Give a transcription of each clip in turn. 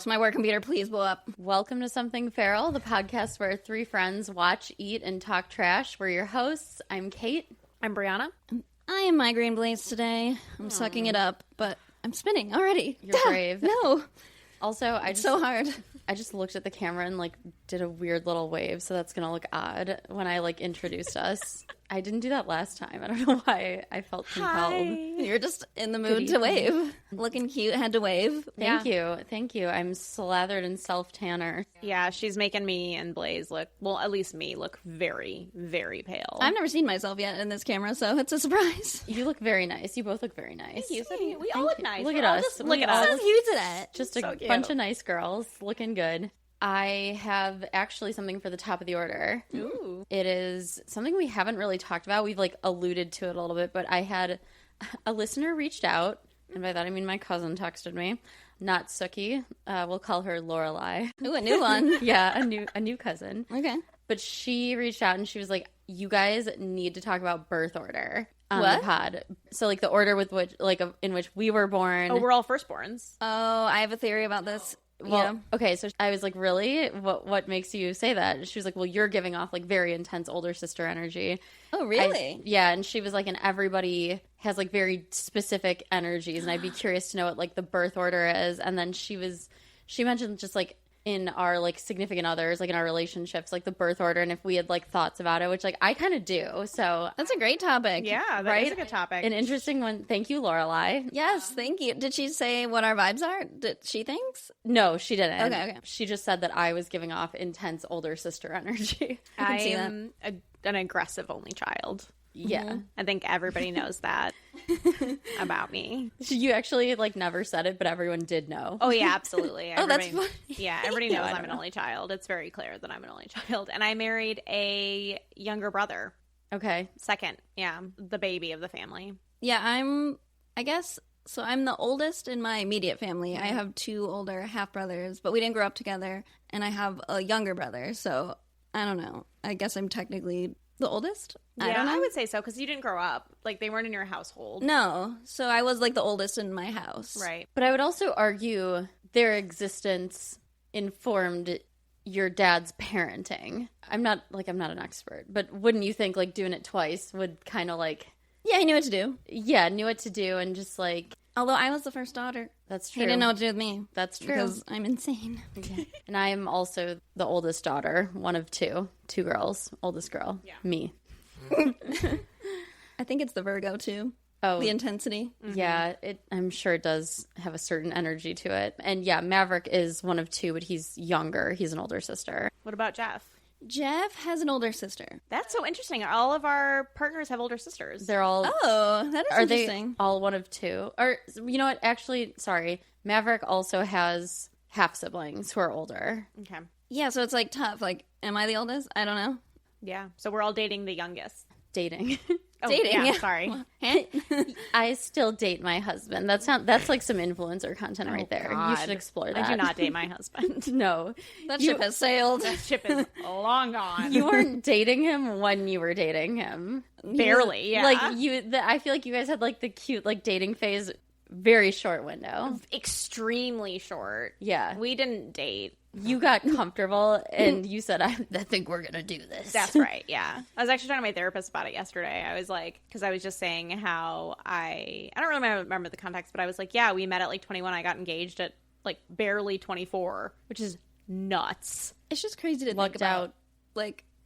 So my work computer, please blow up. Welcome to Something Feral, the podcast where three friends watch, eat, and talk trash. We're your hosts. I'm Kate. I'm Brianna. I am migraine blazed today. I'm sucking it up, but I'm spinning already. You're brave. No. Also, So hard. I just looked at the camera and did a weird little wave, so that's gonna look odd when I introduced us. I didn't do that last time. I don't know why I felt compelled. Hi. You're just in the mood to wave. Looking cute, had to wave. Thank you. I'm slathered in self-tanner. Yeah, she's making me and Blaze look, well, at least me, look very, very pale. I've never seen myself yet in this camera, so it's a surprise. You look very nice. You both look very nice. Thank you. We all look nice. Look We're at all us. just- Look Look at at us. So us. cute today. Just So a cute. bunch of nice girls looking good. I have actually something for the top of the order. Ooh. It is something we haven't really talked about. We've alluded to it a little bit, but I had a listener reached out, and by that I mean my cousin texted me. Not Sookie. We'll call her Lorelai. Ooh, a new one. Yeah, a new cousin. Okay. But she reached out and she was like, "You guys need to talk about birth order on What? the pod." So the order with which in which we were born. Oh, we're all firstborns. Oh, I have a theory about this. Well, okay, so I was like, really? What makes you say that? She was like, well, you're giving off very intense older sister energy. Oh, really? Yeah, and she was like, and everybody has very specific energies, and I'd be curious to know what the birth order is. And then she mentioned just in our significant others, in our relationships, the birth order, and if we had thoughts about it, which I kind of do. So That's a great topic. Yeah, that Right? is a good topic. an interesting one. Thank you, Lorelai. Yes, thank you. Did she say what our vibes are? Did she thinks? No, she didn't. Okay. She just said that I was giving off intense older sister energy. I I can see that. am an aggressive only child. Yeah. I think everybody knows that about me. You actually never said it, but everyone did know. Oh, yeah, absolutely. Oh, that's Everybody- funny. Yeah, everybody knows I I'm don't an know. only child. It's very clear that I'm an only child. And I married a younger brother. Okay. Second, yeah, the baby of the family. Yeah, I guess, so I'm the oldest in my immediate family. I have two older half-brothers, but we didn't grow up together, and I have a younger brother, so I don't know. I guess I'm technically the oldest? I don't know. I would say so because you didn't grow up. They weren't in your household. No, so I was the oldest in my house. Right. But I would also argue their existence informed your dad's parenting. I'm not an expert, but wouldn't you think doing it twice would kind of Yeah, he knew what to do. knew what to do and just Although I was the first daughter. that's true. He didn't know what to do with me. That's true. Because I'm insane. And I am also the oldest daughter, one of two girls, oldest girl, me. I think it's the Virgo, too. Oh, The intensity. yeah, I'm sure it does have a certain energy to it. And yeah, Maverick is one of two, but he's younger. He's an older sister. What about Jeff? Jeff has an older sister. That's so interesting. All of our partners have older sisters. They're all Oh, that is Are interesting. they all one of two? Or, you know what? Actually, sorry. Maverick also has half siblings who are older. Okay. Yeah, so it's tough. Am I the oldest? I don't know. Yeah. So we're all dating the youngest. Dating. Oh, Dating, Yeah, yeah. sorry. I still date my husband. That's some influencer content right there. You God. should explore that. I do not date my husband. No. That ship has sailed. That ship is long gone. You weren't dating him when you were dating him. Barely, yeah. I feel like you guys had the cute dating phase, very short window. Extremely short. Yeah. We didn't date. You got comfortable and you said, I think we're going to do this. That's right, yeah. I was actually talking to my therapist about it yesterday. I was because I was just saying how I don't really remember the context, but I was yeah, we met at 21. I got engaged at barely 24, which is nuts. It's just crazy to Lucked think about,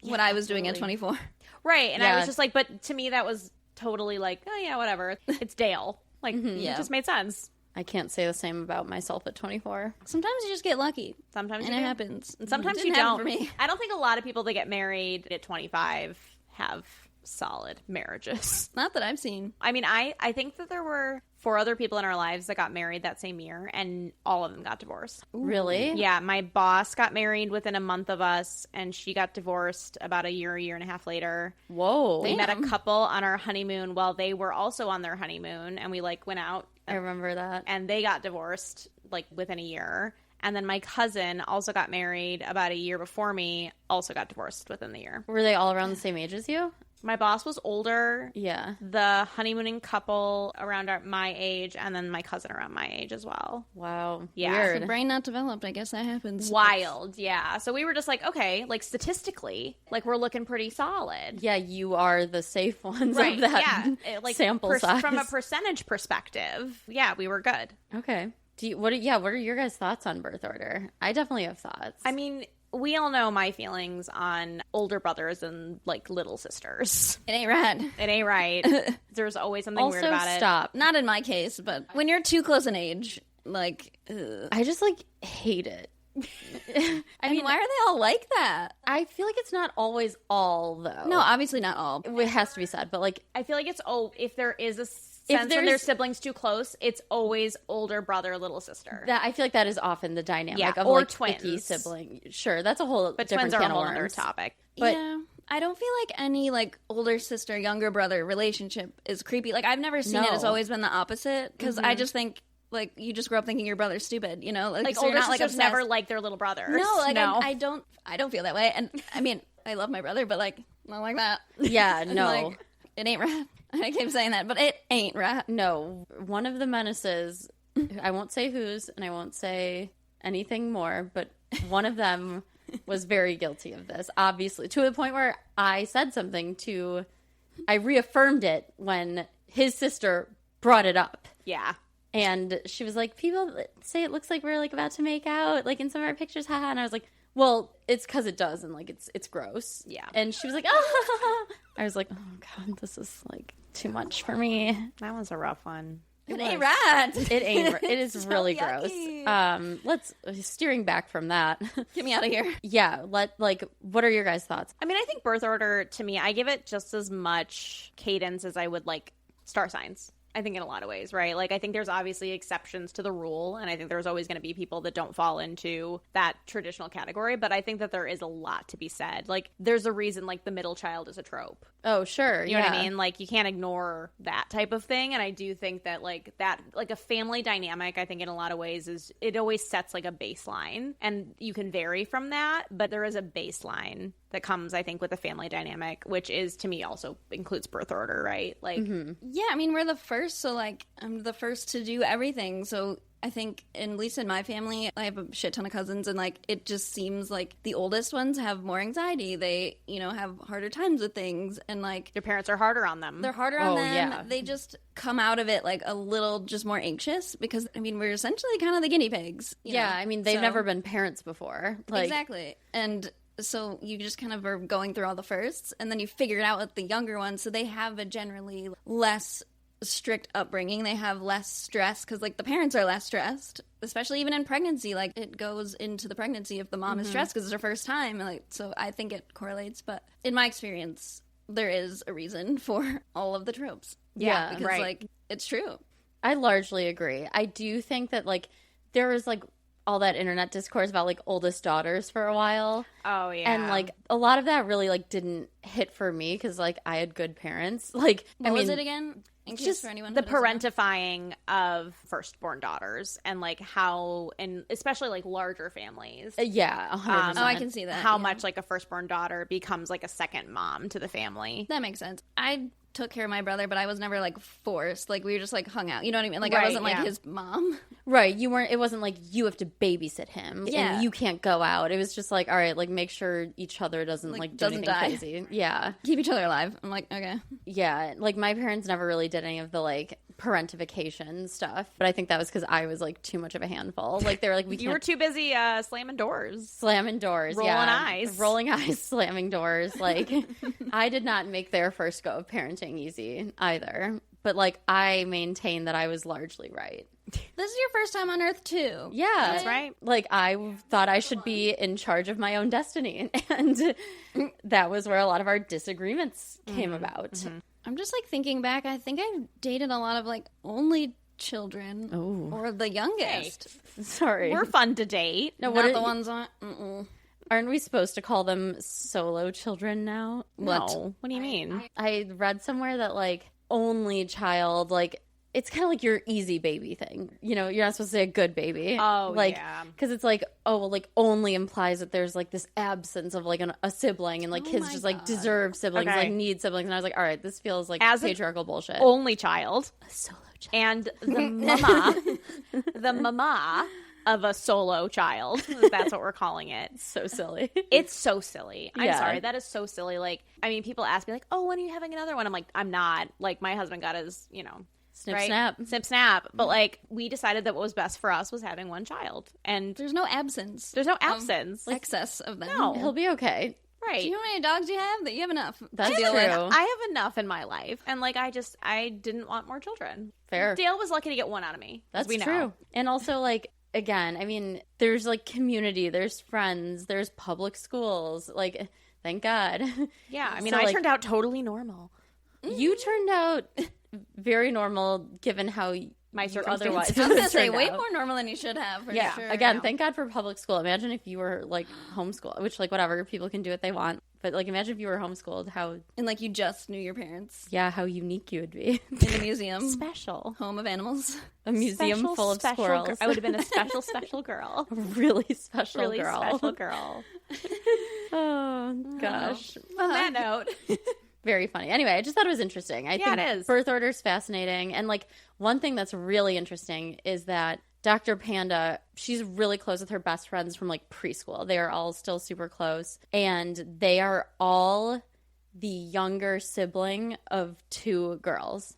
what I was doing at totally. 24. Right, and Yeah. I was just but to me that was totally oh yeah, whatever. It's Dale. Yeah. It just made sense. I can't say the same about myself at 24. Sometimes you just get lucky. Sometimes And you it do. happens. And sometimes Didn't you happen don't. for me. I don't think a lot of people that get married at 25 have solid marriages. Not that I've seen. I mean, I think that there were 4 other people in our lives that got married that same year, and all of them got divorced. Really? Yeah, my boss got married within a month of us, and she got divorced about a year and a half later. Whoa. We met a couple on our honeymoon while they were also on their honeymoon, and we went out, I remember that. and they got divorced within a year. And then my cousin also got married about a year before me, also got divorced within the year. Were they all around the same age as you? My boss was older. Yeah. The honeymooning couple around my age, and then my cousin around my age as well. Wow. Yeah. Weird. The brain not developed. I guess that happens. Wild, yeah. So we were just like, okay, like statistically, like we're looking pretty solid. Yeah, you are the safe ones Right, of that like sample size. From a percentage perspective, yeah, we were good. Okay. What are your guys' thoughts on birth order? I definitely have thoughts. I mean, we all know my feelings on older brothers and like little sisters. It ain't right. It ain't right. There's always something also, weird about it. stop. Not in my case, but when you're too close in age, like, ugh. I just like hate it. I mean, why are they all like that? I feel like it's not always all though. No, obviously not all. It has to be said, but like I feel like it's if there is a sense when their there's- siblings too close, it's always older brother, little sister. that, I feel like that is often the dynamic Yeah, of or like twins. icky sibling. Sure, that's a whole But different twins are a can of whole other worms. topic. But- yeah. I don't feel like any like older sister, younger brother relationship is creepy. Like I've never seen it. It's No. always been the opposite because I just think like you just grow up thinking your brother's stupid, you know? Like so you're older not, like, sisters obsessed. never like their little brothers. No, like no. I don't feel that way. And I mean, I love my brother, but like not like that. Yeah, And, no. like, it ain't right. I keep saying that, but it ain't right. No, one of the menaces, I won't say whose, and I won't say anything more, but one of them was very guilty of this, obviously, to the point where I said something I reaffirmed it when his sister brought it up. Yeah. And she was like, people say it looks like we're like about to make out, like in some of our pictures, haha. And I was like, well, it's because it does, and like it's gross. Yeah. And she was like, oh. I was like, oh god, this is like too much for me. That was a rough one. It ain't right. It ain't. It is So really yucky. gross. Let's steering back from that. Get me out of here. Yeah. What are your guys' thoughts? I mean, I think birth order, to me, I give it just as much cadence as I would like star signs. I think in a lot of ways, right? Like, I think there's obviously exceptions to the rule, and I think there's always going to be people that don't fall into that traditional category, but I think that there is a lot to be said. Like, there's a reason, like, the middle child is a trope. Oh, sure. You know what I mean? Like, you can't ignore that type of thing, and I do think that, like, a family dynamic, I think in a lot of ways it always sets, like, a baseline, and you can vary from that, but there is a baseline that comes, I think, with a family dynamic, which is, to me, also includes birth order, right? Like, Yeah, I mean, we're the first, so, like, I'm the first to do everything, so I think, at least in my family, I have a shit ton of cousins, and, like, it just seems like the oldest ones have more anxiety. They, you know, have harder times with things, and, like, their parents are harder on them. they're harder on Oh, them. yeah. They just come out of it, like, a little just more anxious, because, I mean, we're essentially kind of the guinea pigs. You Yeah. know? I mean, they've So- never been parents before. Like, Exactly. And so you just kind of are going through all the firsts, and then you figure it out with the younger ones, so they have a generally less strict upbringing. They have less stress because, like, the parents are less stressed, especially even in pregnancy. Like, it goes into the pregnancy if the mom is stressed because it's her first time. And, like, so I think it correlates. But in my experience, there is a reason for all of the tropes. Yeah, because, right. like, it's true. I largely agree. I do think that, like, there was, like, all that internet discourse about, like, oldest daughters for a while. Oh, yeah. And, like, a lot of that really, like, didn't hit for me because, like, I had good parents. Like, What was it again? In case just for anyone the who doesn't know. parentifying of firstborn daughters, and like how, and especially like larger families, Yeah, 100%. Oh, I can see that. how yeah. much like a firstborn daughter becomes like a second mom to the family. That makes sense. I took care of my brother, but I was never, like, forced. Like, we were just, like, hung out. You know what I mean? Like, Right, I wasn't, like, yeah. his mom. Right, it wasn't like you have to babysit him Yeah. and you can't go out. It was just like, all right, like make sure each other doesn't Like, like do doesn't anything die. crazy. Yeah. Keep each other alive. I'm like, okay. Yeah, like my parents never really did any of the like parentification stuff, but I think that was because I was like too much of a handful. Like they were like, we You were can't too busy slamming doors. slamming doors, Rolling yeah. eyes. rolling eyes, slamming doors. Like I did not make their first go of parenting easy either, but like I maintain that I was largely right. This is your first time on Earth, too. Yeah, That's right. Like I thought I should be in charge of my own destiny, and that was where a lot of our disagreements came about. I'm just, like, thinking back. I think I've dated a lot of, like, only children. Oh. Or the youngest. Sorry, We're fun to date. no, Not what the are, ones on... Mm-mm. aren't we supposed to call them solo children now? No. What do you mean? I read somewhere that like only child like it's kind of like your easy baby thing. You know, you're not supposed to say a good baby. Oh, like, yeah. Because it's like, oh, well, like only implies that there's like this absence of like a sibling, and like kids just like deserve siblings, Okay. like need siblings. And I was like, all right, this feels like As patriarchal bullshit. Only child. A solo child. And the mama of a solo child. That's what we're calling it. So silly. It's so silly. I'm Yeah. sorry. That is so silly. Like, I mean, people ask me like, oh, when are you having another one? I'm like, I'm not. Like, my husband got his, Snip, right? snap. Snip, snap. But like, we decided that what was best for us was having one child. And There's no absence. there's no absence. Excess of them. No. He'll be okay. Right. Do you know how many dogs you have? That you have enough. That's to deal true. with. I have enough in my life. And like, I didn't want more children. Fair. Dale was lucky to get one out of me. as That's we know. true. And also, like, again, I mean, there's like community, there's friends, there's public schools. Like, thank God. Yeah. I mean, So, I like, turned out totally normal. You turned out very normal given how My you circumstances. otherwise I was gonna say turned way out. more normal than you should have. For Yeah. sure. Again, thank God for public school. Imagine if you were like homeschooled, which like whatever, people can do what they want. But like imagine if you were homeschooled, how And like you just knew your parents how unique you would be. in the museum, Special. home of animals. A museum Special, full of special squirrels. I would have been a special, special girl. A really special Really girl. special girl. Oh gosh. On that note, Very funny. Anyway, I just thought it was interesting. I think it is. birth order is fascinating. And like one thing that's really interesting is that Dr. Panda, she's really close with her best friends from like preschool. They are all still super close. And they are all the younger sibling of two girls.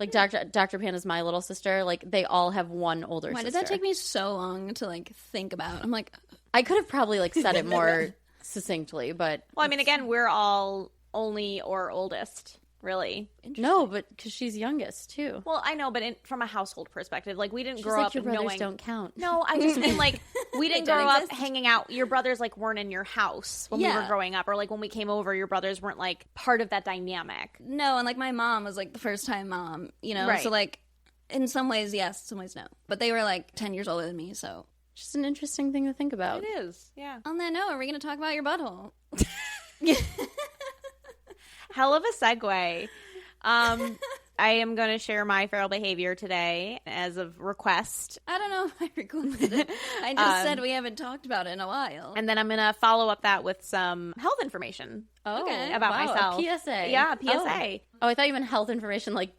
Like Dr. Panda's my little sister. Like they all have one older Why sister. did that take me so long to like think about? I'm like, I could have probably like said it more succinctly, but well, I mean, again, we're all only or oldest, really. no, but because she's youngest too. Well, I know, but from a household perspective, like we didn't She's grow like, up your brothers knowing. don't count. No, I just mean like we didn't don't grow up exist. hanging out. Your brothers like weren't in your house when we were Yeah. growing up, or like when we came over, your brothers weren't like part of that dynamic. no, and like my mom was like the first time mom, Right. So like in some ways yes, some ways no. But they were like 10 years older than me, so Just an interesting thing to think about. It is, yeah. on that note, are we gonna talk about your butthole? Hell of a segue. I am going to share my feral behavior today as of request. I don't know if I requested it. I just said we haven't talked about it in a while. And then I'm going to follow up that with some health information. Oh, Okay. About wow, myself. A PSA. Yeah, a PSA. Oh, I thought you meant health information, like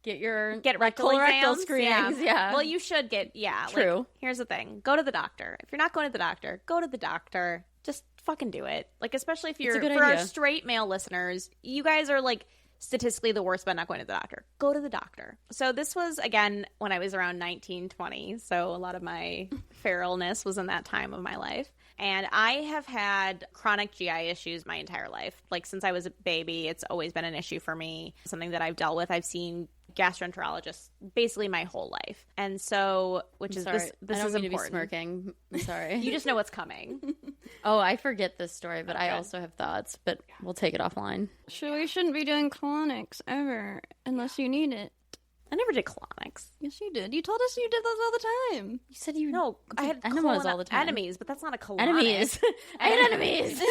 get rectal exams? screenings. Yeah. Well, you should get, True. Like, here's the thing. Go to the doctor. If you're not going to the doctor, go to the doctor. Just fucking do it. Like, especially if you're, a good for our idea. straight male listeners, you guys are like statistically the worst about not going to the doctor. Go to the doctor. So this was, again, when I was around 19, 20. So a lot of my feralness was in that time of my life. And I have had chronic GI issues my entire life. Like since I was a baby, it's always been an issue for me. Something that I've dealt with. I've seen gastroenterologists basically my whole life. And so, which I'm is sorry. this I don't is mean important. to be smirking. I'm sorry. You just know what's coming. Oh, I forget this story, but I Okay. also have thoughts, but we'll take it offline. Sure, we shouldn't be doing colonics ever unless you need it. I never did colonics. Yes, you did. You told us you did those all the time. You said you No, I had enemas all the time. Enemies, but that's not a colonic. Enemies. I had enemies.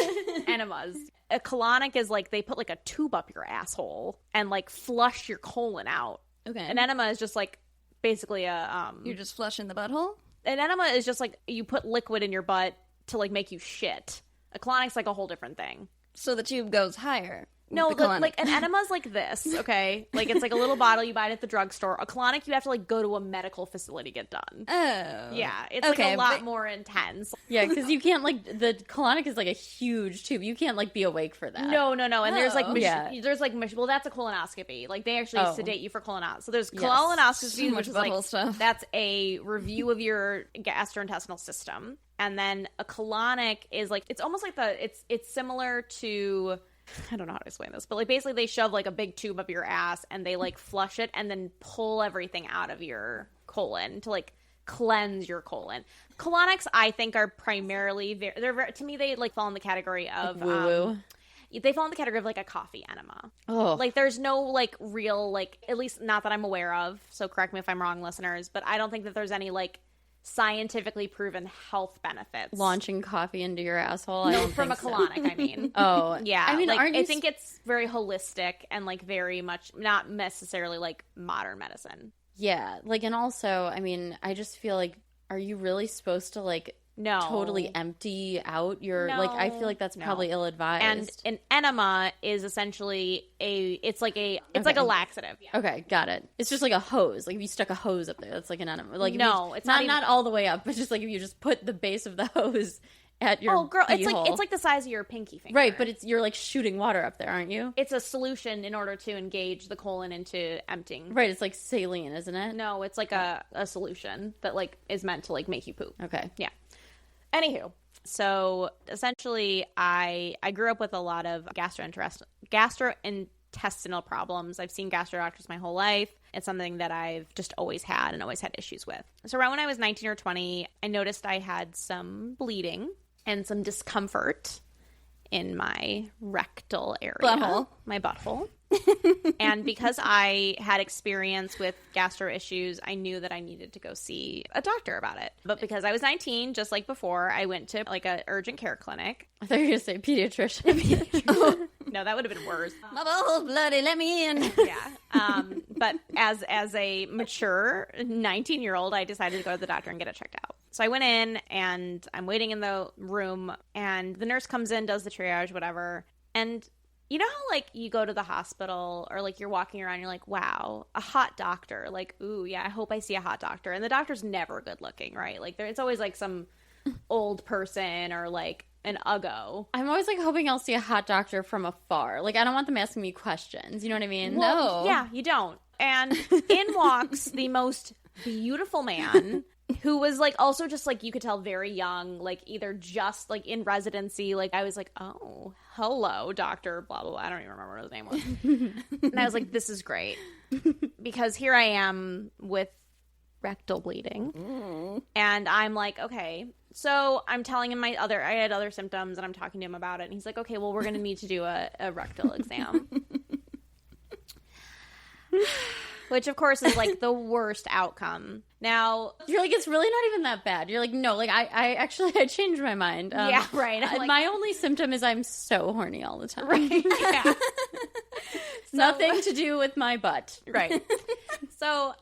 Enemas. A colonic is like they put like a tube up your asshole and like flush your colon out. Okay. An enema is just like basically a You're just flushing the butthole? an enema is just like you put liquid in your butt to like make you shit. A colonic's like a whole different thing. So the tube goes higher. with No, the colonic. like an enema's like this, okay? Like it's like a little bottle you buy it at the drugstore. A colonic you have to like go to a medical facility to get done. Oh. Yeah, it's Okay, like a lot but- more intense. Yeah, because you can't like the colonic is like a huge tube. You can't like be awake for that. No. And there's like Oh. Yeah. there's like well, that's a colonoscopy. Like they actually Oh. sedate you for colonoscopy. So there's Yes. colonoscopy, So which much is like butthole stuff. that's a review of your gastrointestinal system, and then a colonic is like it's almost like it's similar to. I don't know how to explain this, but like basically they shove like a big tube up your ass and they like flush it and then pull everything out of your colon to like cleanse your colon. Colonics, I think, are primarily to me they like fall in the category of Woo-woo. they fall in the category of like a coffee enema. Oh. Like there's no like real like at least not that I'm aware of. So correct me if I'm wrong, listeners, but I don't think that there's any like scientifically proven health benefits. Launching coffee into your asshole? No, from a colonic, I mean. Oh. Yeah. I mean, like, aren't you I think it's very holistic and, like, very much not necessarily, like, modern medicine. Yeah. Like, and also, I mean, I just feel like, are you really supposed to, like, No. totally empty out your, like, I feel like that's probably ill-advised. And an enema is essentially it's like a laxative. Yeah. Okay, got it. It's just like a hose. Like if you stuck a hose up there, that's like an enema. Like No, it's not not all the way up, but just like if you just put the base of the hose at your it's like the size of your pinky finger. Right, but you're like shooting water up there, aren't you? It's a solution in order to engage the colon into emptying. Right, it's like saline, isn't it? No, it's like a solution that like is meant to like make you poop. Okay. Yeah. Anywho, so essentially I grew up with a lot of gastrointestinal problems. I've seen gastro doctors my whole life. It's something that I've just always had and always had issues with. So around when I was 19 or 20, I noticed I had some bleeding and some discomfort in my rectal area. Butthole. My butthole. And because I had experience with gastro issues, I knew that I needed to go see a doctor about it. But because I was 19, just like before, I went to like a urgent care clinic. I thought you were going to say pediatrician. No, that would have been worse. My butthole's bloody, let me in. Yeah. But as a mature 19-year-old, I decided to go to the doctor and get it checked out. So I went in and I'm waiting in the room and the nurse comes in, does the triage, whatever. And you know how, like, you go to the hospital or, like, you're walking around, you're like, wow, a hot doctor. Like, ooh, yeah, I hope I see a hot doctor. And the doctor's never good looking, right? Like, it's always, like, some old person or, like, an uggo. I'm always, like, hoping I'll see a hot doctor from afar. Like, I don't want them asking me questions. You know what I mean? Well, no. Yeah, you don't. And in walks the most beautiful man who was, like, also just, like, you could tell very young, like, either just, like, in residency. Like, I was like, oh, hello, doctor, blah, blah, blah. I don't even remember what his name was. And I was like, this is great. Because here I am with rectal bleeding. And I'm like, okay. So I'm telling him I had other symptoms, and I'm talking to him about it. And he's like, okay, well, we're going to need to do a rectal exam. Which, of course, is, like, the worst outcome. Now... You're like, it's really not even that bad. You're like, no, like, I changed my mind. Yeah, right. Like, my only symptom is I'm so horny all the time. Right, yeah. Nothing to do with my butt. Right. So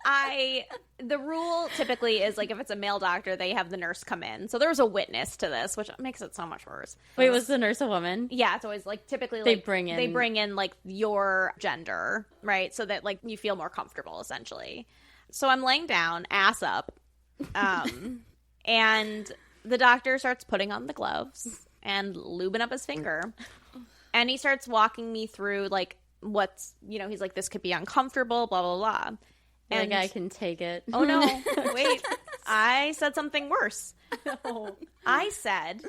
the rule typically is, like, if it's a male doctor, they have the nurse come in. So there was a witness to this, which makes it so much worse. Wait, was the nurse a woman? Yeah, it's always, like, typically, like, they bring in, like, your gender, right? So that, like, you feel more comfortable, essentially. So I'm laying down, ass up, and the doctor starts putting on the gloves and lubing up his finger. And he starts walking me through, like, what's, you know, he's like, this could be uncomfortable, blah, blah, blah. And like, I can take it. Oh, no. Wait. I said something worse. No. I said,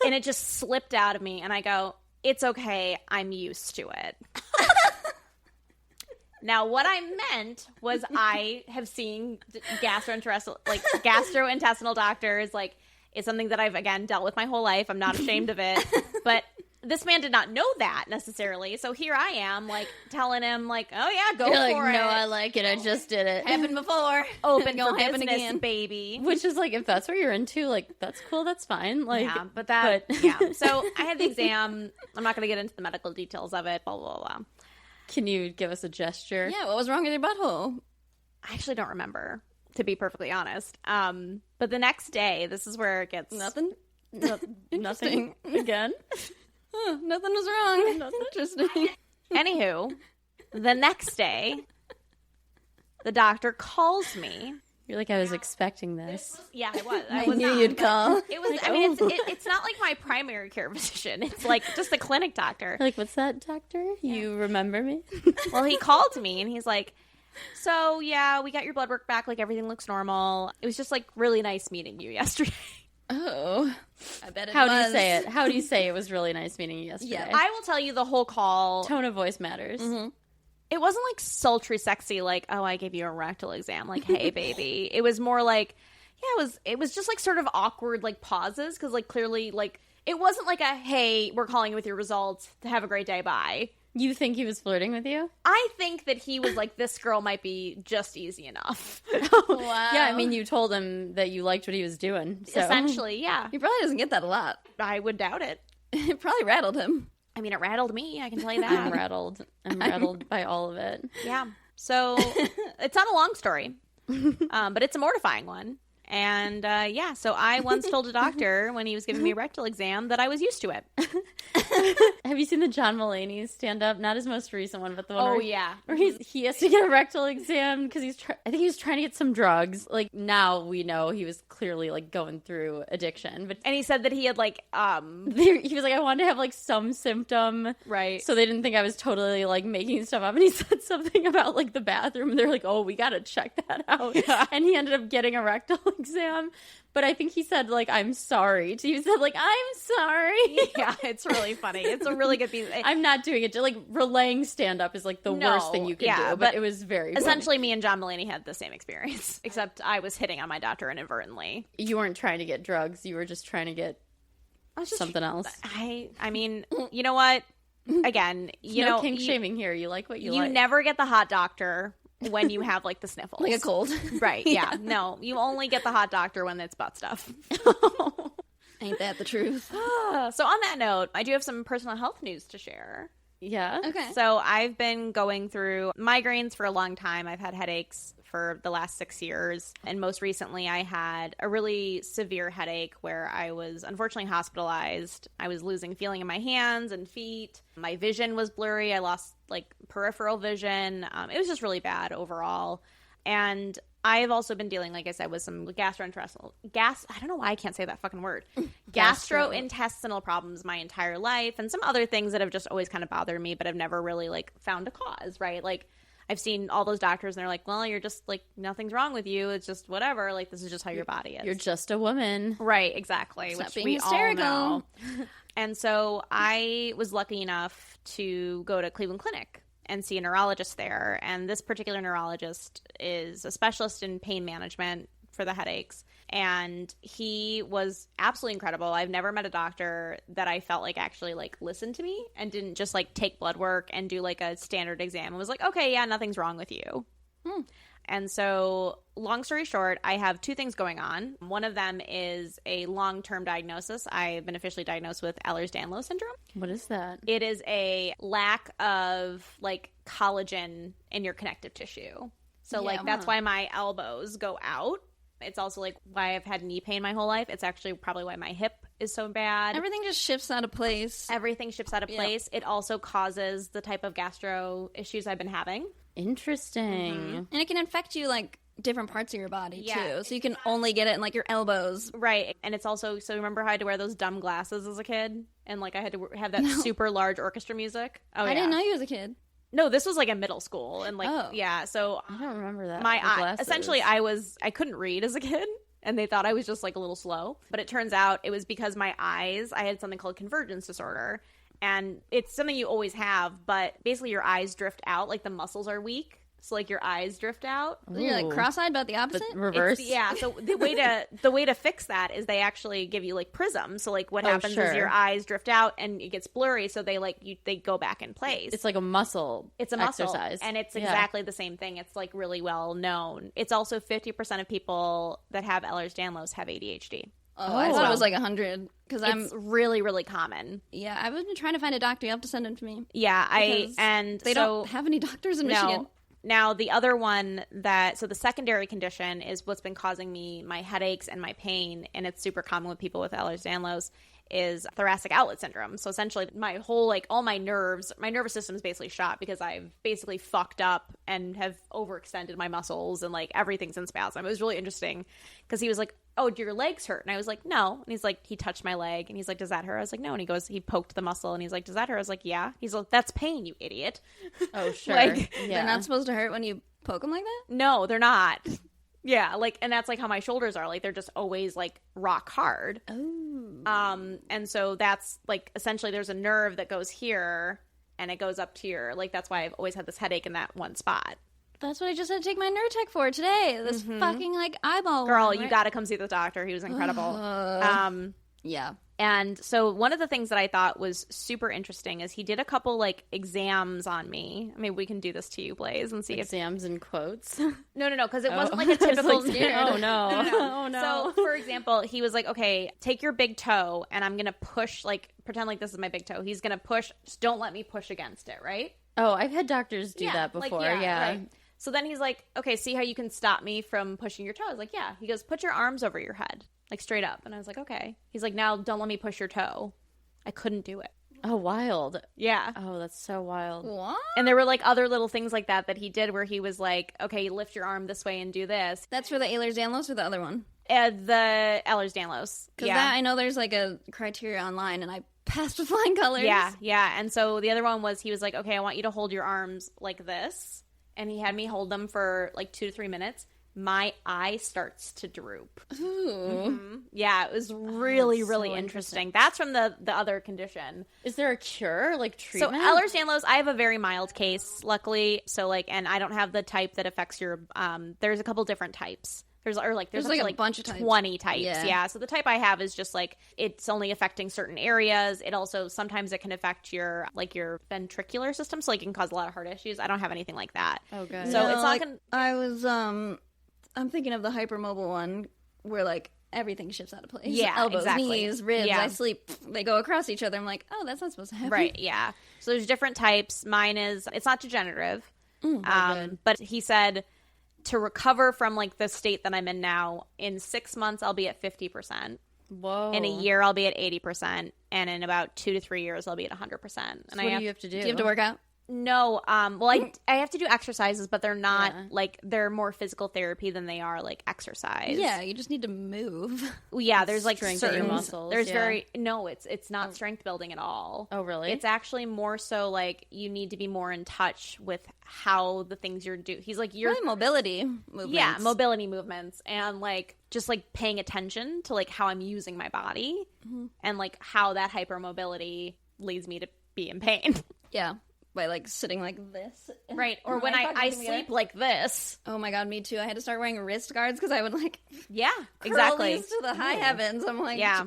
and it just slipped out of me, and I go, it's okay. I'm used to it. Now, what I meant was I have seen gastrointestinal doctors. Like, it's something that I've, again, dealt with my whole life. I'm not ashamed of it. But this man did not know that necessarily. So here I am, like, telling him, like, oh, yeah, go You're for like, it. No, I like it. I just did it. Happened before. Open Gonna for happen business, again. baby. Which is like, if that's what you're into, like, that's cool. That's fine. Like, Yeah, but yeah. So I had the exam. I'm not going to get into the medical details of it, blah, blah, blah. Can you give us a gesture? Yeah, what was wrong with your butthole? I actually don't remember, to be perfectly honest. But the next day, this is where it gets... Nothing? Nothing again? Huh, nothing was wrong. Nothing interesting. Anywho, the next day, the doctor calls me. You're like, I was expecting this. Yeah, I was. I knew you'd call. It was. I mean, it's not like my primary care physician. It's like just a clinic doctor. Like, what's that, doctor? You remember me? Well, he called me and he's like, so yeah, we got your blood work back. Like, everything looks normal. It was just like really nice meeting you yesterday. Oh, I bet it How was. do you say it? How do you say it was really nice meeting you yesterday? Yeah. I will tell you the whole call. Tone of voice matters. Mm-hmm. It wasn't like sultry sexy, like, oh, I gave you a rectal exam, like, hey, baby. It was more like, yeah, it was just like sort of awkward, like, pauses, because, like, clearly, like, it wasn't like a, hey, we're calling you with your results, have a great day, bye. You think he was flirting with you? I think that he was like, this girl might be just easy enough. Wow. Yeah, I mean, you told him that you liked what he was doing. So. Essentially, yeah. He probably doesn't get that a lot. I would doubt it. It probably rattled him. I mean, it rattled me, I can tell you that. I'm rattled. I'm rattled by all of it. Yeah. So it's not a long story, but it's a mortifying one. And so I once told a doctor when he was giving me a rectal exam that I was used to it. Have you seen the John Mulaney stand-up? Not his most recent one, but the one where he has to get a rectal exam because I think he was trying to get some drugs. Like, now we know he was clearly, like, going through addiction. And he said that he had, like, he was like, I wanted to have, like, some symptom. Right. So they didn't think I was totally, like, making stuff up. And he said something about, like, the bathroom. And they're like, oh, we got to check that out. Yeah. And he ended up getting a rectal exam. But I think he said, like, I'm sorry. He said, like, I'm sorry. Yeah, it's really funny. It's a really good piece. I'm not doing it. Like, relaying stand-up is, like, the worst thing you can do. But it was very essentially, me and John Mulaney had the same experience, except I was hitting on my doctor inadvertently. You weren't trying to get drugs. You were just trying to get something else. I mean, you know what? Again, no kink shaming here. You like what you like. You never get the hot doctor when you have, like, the sniffles. Like a cold. Right, yeah. No, you only get the hot doctor when it's butt stuff. Ain't that the truth? So on that note, I do have some personal health news to share. Yeah. Okay. So I've been going through migraines for a long time. I've had headaches for the last 6 years. And most recently, I had a really severe headache where I was unfortunately hospitalized. I was losing feeling in my hands and feet. My vision was blurry. I lost, like, peripheral vision. It was just really bad overall. And I've also been dealing, like I said, with some gastrointestinal I don't know why I can't say that fucking word. Gastrointestinal problems my entire life, and some other things that have just always kind of bothered me, but I've never really, like, found a cause, right? Like, I've seen all those doctors and they're like, well, you're just, like, nothing's wrong with you. It's just whatever. Like, this is just how your body is. You're just a woman. Right, exactly. Stop which being we hysterical. all know. And so I was lucky enough to go to Cleveland Clinic and see a neurologist there. And this particular neurologist is a specialist in pain management for the headaches. And he was absolutely incredible. I've never met a doctor that I felt like actually, like, listened to me and didn't just, like, take blood work and do, like, a standard exam. It was like, okay, yeah, nothing's wrong with you. And so, long story short, I have 2 things going on. One of them is a long-term diagnosis. I've been officially diagnosed with Ehlers-Danlos syndrome. What is that? It is a lack of, like, collagen in your connective tissue. So, that's why my elbows go out. It's also, like, why I've had knee pain my whole life. It's actually probably why my hip is so bad. Everything just shifts out of place. Everything shifts out of place. It also causes the type of gastro issues I've been having. Interesting. And it can affect you, like, different parts of your body, too. So you can only get it in, like, your elbows. Right. And it's also, so remember how I had to wear those dumb glasses as a kid? And, like, I had to have that super large orchestra music? Oh, I didn't know you as a kid. No, this was, like, in middle school. And, like, so I don't remember that. my eye, essentially, I couldn't read as a kid. And they thought I was just, like, a little slow. But it turns out it was because my eyes, I had something called convergence disorder. And it's something you always have, but basically your eyes drift out, like the muscles are weak. So, like, your eyes drift out. So you're, like, cross-eyed about the opposite? Reverse? So the way to fix that is they actually give you, like, prisms. So, like, what happens is your eyes drift out and it gets blurry, so they, like, they go back in place. It's like a muscle exercise. And it's exactly the same thing. It's, like, really well known. It's also 50% of people that have Ehlers-Danlos have ADHD. Oh, I thought it was like 100. Because it's really, really common. Yeah, I've been trying to find a doctor. You have to send him to me. Yeah, they don't have any doctors in Michigan. Now, the other one so the secondary condition is what's been causing me my headaches and my pain, and it's super common with people with Ehlers-Danlos, is thoracic outlet syndrome. So essentially my whole, like, all my nervous system is basically shot because I've basically fucked up and have overextended my muscles and, like, everything's in spasm. It was really interesting because he was like, oh, do your legs hurt? And I was like, no. And he's like, he touched my leg and he's like, does that hurt? I was like, no. And he poked the muscle and he's like, does that hurt? I was like, yeah. He's like, that's pain, you idiot. Oh, sure. Like, They're not supposed to hurt when you poke them like that? No, they're not. Yeah, like, and that's, like, how my shoulders are. Like, they're just always, like, rock hard. Oh. And so that's, like, essentially there's a nerve that goes here and it goes up to your, like, that's why I've always had this headache in that one spot. That's what I just had to take my Nurtec for today. This fucking, like, eyeball Girl, one, you right? got to come see the doctor. He was incredible. Yeah. And so one of the things that I thought was super interesting is he did a couple like exams on me. I mean, we can do this to you, Blaze, and see Exams in quotes. No, because it wasn't like a typical. Oh no. Oh no. So, for example, he was like, "Okay, take your big toe, and I'm gonna push. Like, pretend like this is my big toe. He's gonna push. Just don't let me push against it, right?" Oh, I've had doctors do that before. Like, yeah. Right. So then he's like, "Okay, see how you can stop me from pushing your toe?" I was like, "Yeah." He goes, "Put your arms over your head, like straight up." And I was like, "Okay." He's like, "Now don't let me push your toe." I couldn't do it. Oh, wild. Yeah. Oh, that's so wild. What? And there were like other little things like that he did where he was like, "Okay, lift your arm this way and do this." That's for the Ehlers-Danlos or the other one? The Ehlers-Danlos. Because that, I know there's like a criteria online, and I passed with flying colors. Yeah. And so the other one was he was like, "Okay, I want you to hold your arms like this." And he had me hold them for like 2 to 3 minutes. My eye starts to droop. Ooh. Mm-hmm. Yeah, it was really, really so interesting. That's from the other condition. Is there a cure, like treatment? So Ehlers-Danlos, I have a very mild case, luckily. So like, and I don't have the type that affects your. There's a couple different types. There's like a bunch of types. 20 types. Yeah. Yeah. So the type I have is just like it's only affecting certain areas. It also sometimes it can affect your ventricular system, so like it can cause a lot of heart issues. I don't have anything like that. Oh, good. So it's not like, gonna. I was I'm thinking of the hypermobile one where like everything shifts out of place. Yeah, elbows, exactly. knees, ribs. Yeah. I sleep. They go across each other. I'm like, oh, that's not supposed to happen. Right, yeah. So there's different types. Mine is, it's not degenerative. good. But he said to recover from like the state that I'm in now, in 6 months, I'll be at 50%. Whoa. In a year, I'll be at 80%. And in about 2 to 3 years, I'll be at 100%. And So what do you have to do? Do you have to work out? No, well, I have to do exercises, but they're not like they're more physical therapy than they are like exercise. Yeah, you just need to move. Well, yeah. There's like Strengthen certain your muscles, There's yeah. it's not strength building at all. Oh, really? It's actually more so like you need to be more in touch with how the things you're doing. He's like you're Probably mobility movements. yeah, mobility movements and like just like paying attention to like how I'm using my body and like how that hypermobility leads me to be in pain. Yeah. By like sitting like this. Right. Or Oh, when I I fucking sleep like this. Oh my god, me too. I had to start wearing wrist guards because I would like Yeah, curl exactly. these to the high heavens. I'm like, Yeah.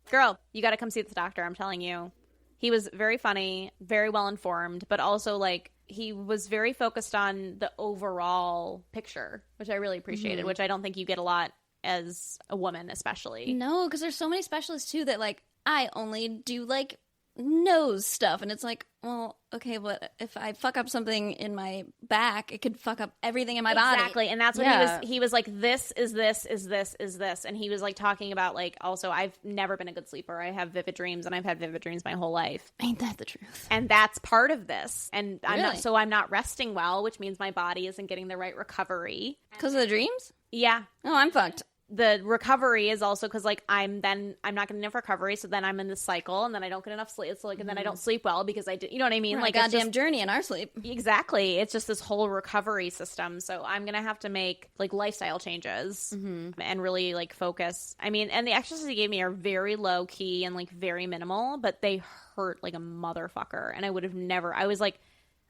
Girl, you got to come see the doctor. I'm telling you. He was very funny, very well informed, but also like he was very focused on the overall picture, which I really appreciated, which I don't think you get a lot as a woman, especially. No, because there's so many specialists too that like I only do like nose stuff, and it's like, well, okay, but if I fuck up something in my back, it could fuck up everything in my body. Exactly, and that's what Yeah. he was like, this is this, and he was like talking about like, also, I've never been a good sleeper. I have vivid dreams, and I've had vivid dreams my whole life. Ain't that the truth? And that's part of this. And Really? I'm not resting well, which means my body isn't getting the right recovery. Because of the dreams? Yeah. Oh, I'm fucked. The recovery is also because like I'm not getting enough recovery, so then I'm in this cycle, and then I don't get enough sleep. It's like, and then I don't sleep well because I did, you know what I mean? We're Like on a it's goddamn just, journey in our sleep. exactly. It's just this whole recovery system. So I'm gonna have to make like lifestyle changes and really like focus. I mean, and the exercises he gave me are very low key and like very minimal, but they hurt like a motherfucker. And I would have never. I was like,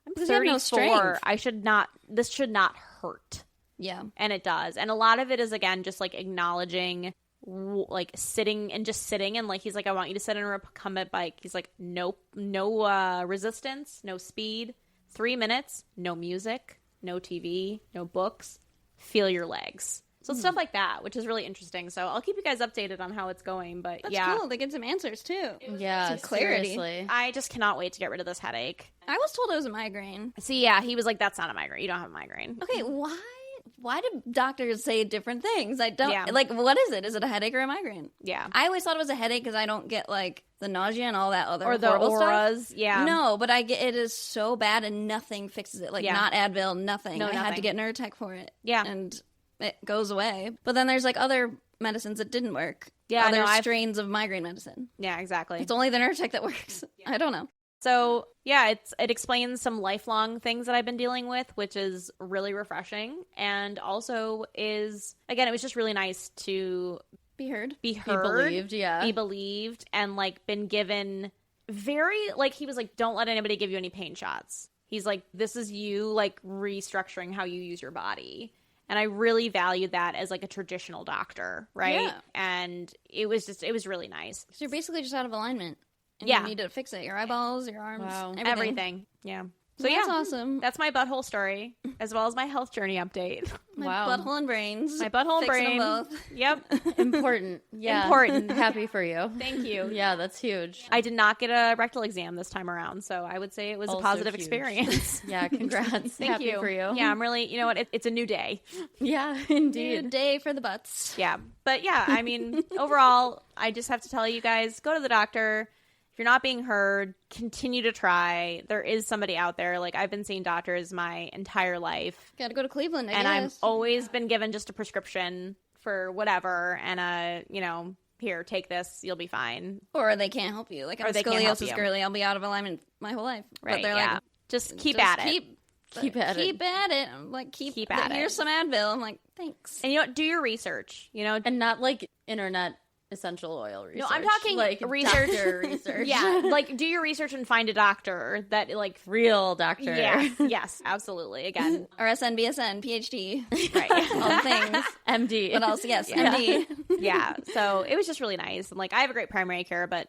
I'm Because you have no 34. strength. I should not. This should not hurt. Yeah. And it does. And a lot of it is, again, just like acknowledging, like sitting and like, he's like, I want you to sit on a recumbent bike. He's like, nope, no resistance, no speed, 3 minutes, no music, no TV, no books, feel your legs. So stuff like that, which is really interesting. So I'll keep you guys updated on how it's going. But That's yeah, cool. They get some answers too. Yeah, some clarity. seriously. I just cannot wait to get rid of this headache. I was told it was a migraine. See, yeah, he was like, that's not a migraine. You don't have a migraine. Okay, why do doctors say different things? I don't Yeah. like. What is it? Is it a headache or a migraine? Yeah. I always thought it was a headache because I don't get like the nausea and all that other Or the horrible auras. stuff. Yeah. No, but I get it is so bad and nothing fixes it. Like Yeah. not Advil, nothing. No, I had to nothing. get Nurtec for it. Yeah. and it goes away. But then there's like other medicines that didn't work. Yeah, other no, I've- strains of migraine medicine. Yeah, exactly. It's only the Nurtec that works. I don't know. So yeah, it explains some lifelong things that I've been dealing with, which is really refreshing, and also is, again, it was just really nice to Be heard. be Be heard, believed, yeah. be believed, and like been given very, like, he was like, don't let anybody give you any pain shots. He's like, this is you like restructuring how you use your body. And I really valued that as like a traditional doctor, right? Yeah. And it was really nice. So you're basically just out of alignment. And Yeah. You need to fix it. Your eyeballs, your arms, Wow. Everything. Yeah. So That's yeah, awesome. that's my butthole story, as well as my health journey update. My Wow. butthole and brains. My butthole and Fixing them brain. both. Yep. Important. Yeah. Important. Happy for you. Thank you. Yeah, that's huge. I did not get a rectal exam this time around, so I would say it was Also a positive huge. experience. Yeah, congrats. Thank Happy you. for you. Yeah, I'm really, you know what? It's a new day. Yeah, New indeed. day for the butts. Yeah. But yeah, I mean, overall, I just have to tell you guys, go to the doctor. If you're not being heard, continue to try. There is somebody out there. Like, I've been seeing doctors my entire life. Gotta go to Cleveland, I And I've guess. always been given just a prescription for whatever. And, here, take this. You'll be fine. Or they can't help you. Like, I'm Or a they can't help scoliosis you. girly. I'll be out of alignment my whole life. Right. But they're yeah. like, just keep just at it. Keep at it. Keep at it. I'm like, Keep at it. Here's some Advil. I'm like, thanks. And, do your research. And not like internet essential oil research. No, I'm talking like research. doctor research. Yeah, like do your research and find a doctor that like Real doctor. yes, absolutely. Again, RSN, BSN, PhD, right. all the things. MD. But also, yes, Yeah. MD. Yeah, so it was just really nice. And like I have a great primary care, but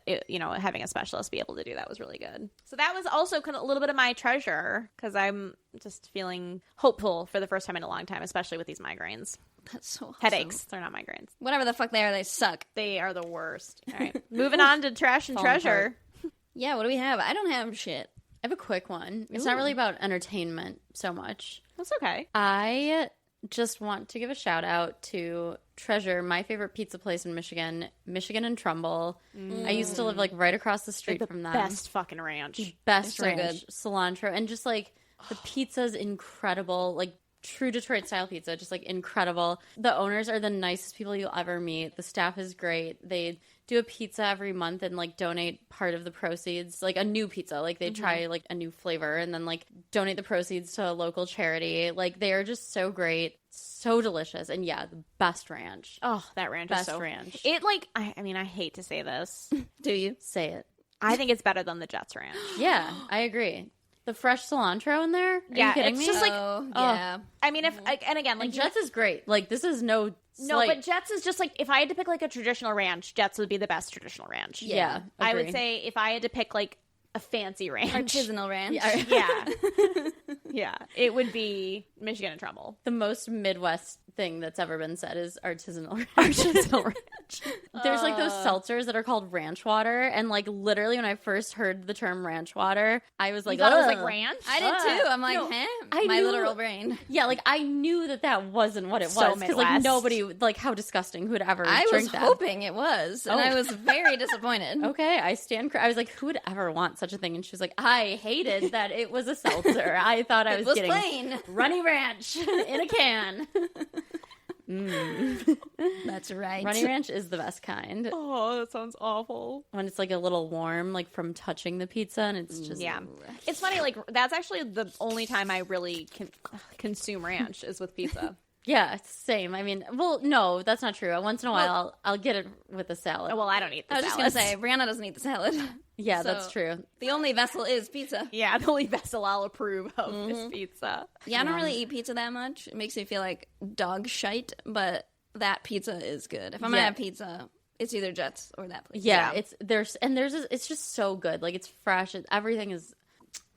having a specialist be able to do that was really good. So that was also kind of a little bit of my treasure because I'm just feeling hopeful for the first time in a long time, especially with these migraines. That's so awesome. Headaches, they're not migraines. Whatever the fuck they are, they suck. They are the worst. All right, moving on to trash and Falling treasure. Yeah, what do we have? I don't have shit. I have a quick one. It's not really about entertainment so much. That's okay. I just want to give a shout out to Treasure, my favorite pizza place in Michigan and Trumbull. I used to live like right across the street from them. Best fucking ranch. Best They're so ranch, cilantro, and just like the pizza's incredible, like true Detroit style pizza, just like incredible. The owners are the nicest people you'll ever meet. The staff is great. They do a pizza every month and like donate part of the proceeds, like a new pizza, like they try like a new flavor and then like donate the proceeds to a local charity. Like they are just so great, so delicious, and yeah, the best ranch. Oh, that ranch is Best so ranch. It like I mean I hate to say this. Do you? Say it. I think it's better than the Jets ranch. Yeah, I agree. The fresh cilantro in there? Are Yeah, you kidding it's me? just like- yeah. I mean, if and again, like and Jets is great. Like this is no but Jets is just like if I had to pick like a traditional ranch, Jets would be the best traditional ranch. yeah. I would agree. say if I had to pick like a fancy ranch, Artisanal ranch. yeah, it would be Michigan and Trumbull. the most Midwest thing that's ever been said is artisanal ranch. Artisanal ranch. There's like those seltzers that are called ranch water, and like literally when I first heard the term ranch water, I was like, You thought it was "Ugh." like ranch. I did too. I'm like, No, huh? I My knew- literal brain. Yeah, like I knew that wasn't what it So was because like Midwest. nobody, like how disgusting, who would ever I was drink that? hoping it was, and Oh. I was very disappointed. Okay, I stand. I was like, who would ever want such a thing? And she was like, I hated that it was a seltzer. I thought I It was, was getting plain. Runny Ranch in a can. That's right. Runny Ranch is the best kind. Oh, that sounds awful. When it's like a little warm, like from touching the pizza, and it's just Yeah, it's funny. Like that's actually the only time I really consume ranch is with pizza. yeah, same. I mean, well, no, that's not true. Once in a while, I'll get it with a salad. Oh, well, I don't eat the I was just gonna salads. say, Brianna doesn't eat the salad. Yeah, So- that's true. The only vessel is pizza. Yeah, the only vessel I'll approve of is pizza. Yeah, I don't really eat pizza that much. It makes me feel like dog shite, but that pizza is good. If I'm gonna Yeah. have pizza, it's either Jets or that place. Yeah, Yeah. it's just so good. Like it's fresh. Everything is.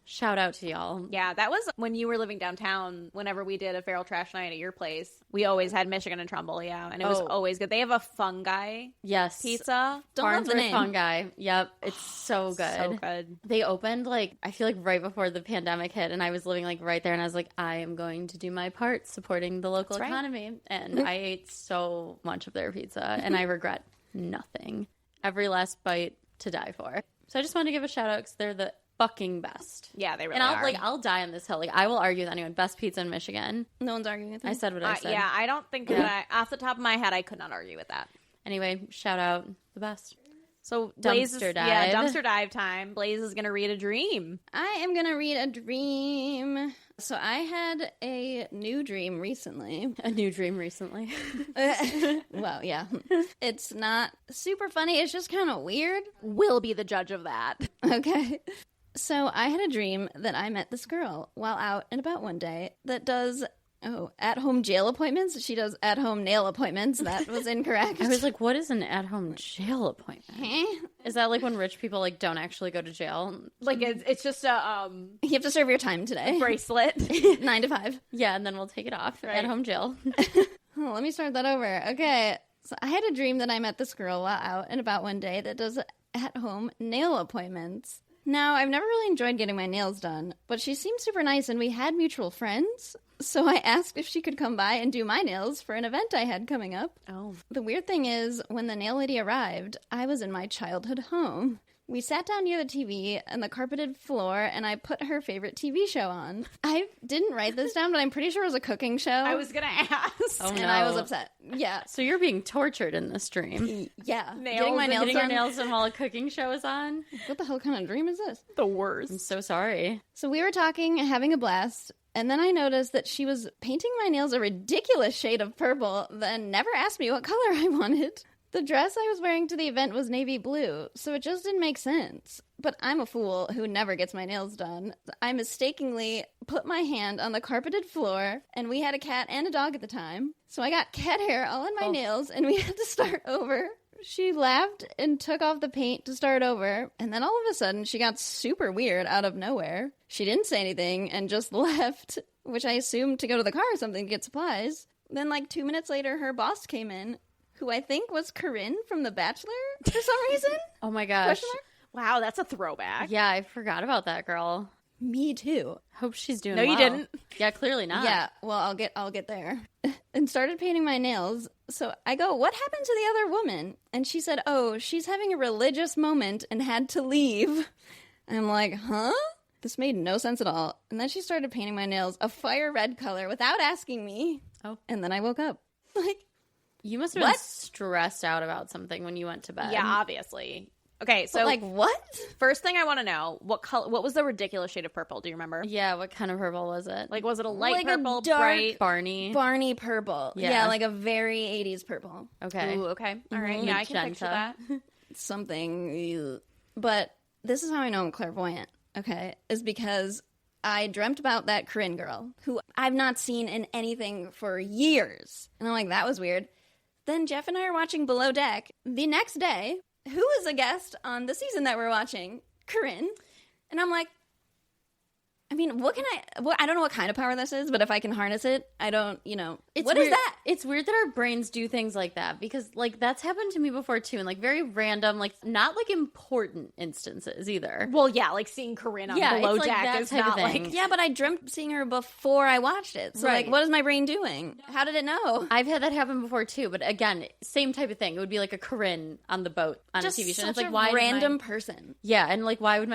Shout out to y'all. Yeah, that was when you were living downtown. Whenever we did a feral trash night at your place, we always had Michigan and Trumbull. Yeah, and it was Oh. always good. They have a fungi Yes, pizza. Don't love the Farnsworth name. Fungi. Yep, it's so good. So good. They opened like I feel like right before the pandemic hit, and I was living like right there, and I was like, I am going to do my part supporting the local That's right. economy, and I ate so much of their pizza, and I regret nothing. Every last bite to die for. So I just wanted to give a shout out because they're the fucking best. Yeah, they really And are. I'll die on this hill. Like I will argue with anyone. Best pizza in Michigan. No one's arguing with me. I said what I said. yeah, I don't think that off the top of my head, I could not argue with that. Anyway, shout out the best. So Blaze Dumpster yeah, dive. dumpster dive time. Blaze is gonna read a dream. I am gonna read a dream. So I had a new dream recently. A new dream recently. Well, yeah. It's not super funny. It's just kind of weird. Will be the judge of that. Okay. So I had a dream that I met this girl while out and about one day that does Oh, at-home jail appointments? She does at-home nail appointments. That was incorrect. I was like, what is an at-home jail appointment? Is that like when rich people like don't actually go to jail? Like it's just a You have to serve your time today. bracelet. 9 to 5. Yeah, and then we'll take it off. Right. At-home jail. Oh, let me start that over. Okay. So I had a dream that I met this girl while out and about one day that does at-home nail appointments. Now, I've never really enjoyed getting my nails done, but she seemed super nice and we had mutual friends. So I asked if she could come by and do my nails for an event I had coming up. Oh. The weird thing is, when the nail lady arrived, I was in my childhood home. We sat down near the TV and the carpeted floor, and I put her favorite TV show on. I didn't write this down, but I'm pretty sure it was a cooking show. I was gonna ask. Oh, and no. I was upset. Yeah. So you're being tortured in this dream. Yeah. Nails Getting my and nails Getting your done. nails done while a cooking show is on? What the hell kind of dream is this? The I'm worst. so sorry. So we were talking, having a blast, and then I noticed that she was painting my nails a ridiculous shade of purple, then never asked me what color I wanted. The dress I was wearing to the event was navy blue, so it just didn't make sense. But I'm a fool who never gets my nails done. I mistakenly put my hand on the carpeted floor, and we had a cat and a dog at the time. So I got cat hair all in my nails, and we had to start over. She laughed and took off the paint to start over, and then all of a sudden she got super weird out of nowhere. She didn't say anything and just left, which I assumed to go to the car or something to get supplies. Then like 2 minutes later, her boss came in, who I think was Corinne from The Bachelor for some reason. Oh my gosh. Question mark? Wow, that's a throwback. Yeah, I forgot about that girl. Me too. Hope she's doing No, you well. didn't. Yeah, clearly not. Yeah, well, I'll get there. And started painting my nails. So I go, what happened to the other woman? And she said, oh, she's having a religious moment and had to leave. And I'm like, huh? This made no sense at all. And then she started painting my nails a fire red color without asking me. Oh. And then I woke up. Like, You must have been stressed out about something when you went to bed. Yeah, obviously. Okay, so but like, what? first thing I want to know, what was the ridiculous shade of purple? Do you remember? Yeah, what kind of purple was it? Like, was it a light Like a purple, dark bright? Barney. Barney purple. Yeah. Yeah, like a very 80s purple. Okay. Ooh, okay. All right. Yeah, I can picture that. Magenta. Something. But this is how I know I'm clairvoyant, okay? Is because I dreamt about that Corinne girl, who I've not seen in anything for years. And I'm like, that was weird. Then Jeff and I are watching Below Deck the next day. Who is a guest on the season that we're watching? Corinne. And I'm like, I mean, I don't know what kind of power this is, but if I can harness it, I don't, It's what weird. is that? It's weird that our brains do things like that because, like, that's happened to me before too, and like very random, like not like important instances either. Well, yeah, like seeing Corinne on Yeah, Below it's like Deck that is type of not thing. like... Yeah, but I dreamt seeing her before I watched it. So, Right. like, what is my brain doing? How did it know? I've had that happen before too, but again, same type of thing. It would be like a Corinne on the boat on Just a TV show. such And it's like a why did random person. Yeah, and like why would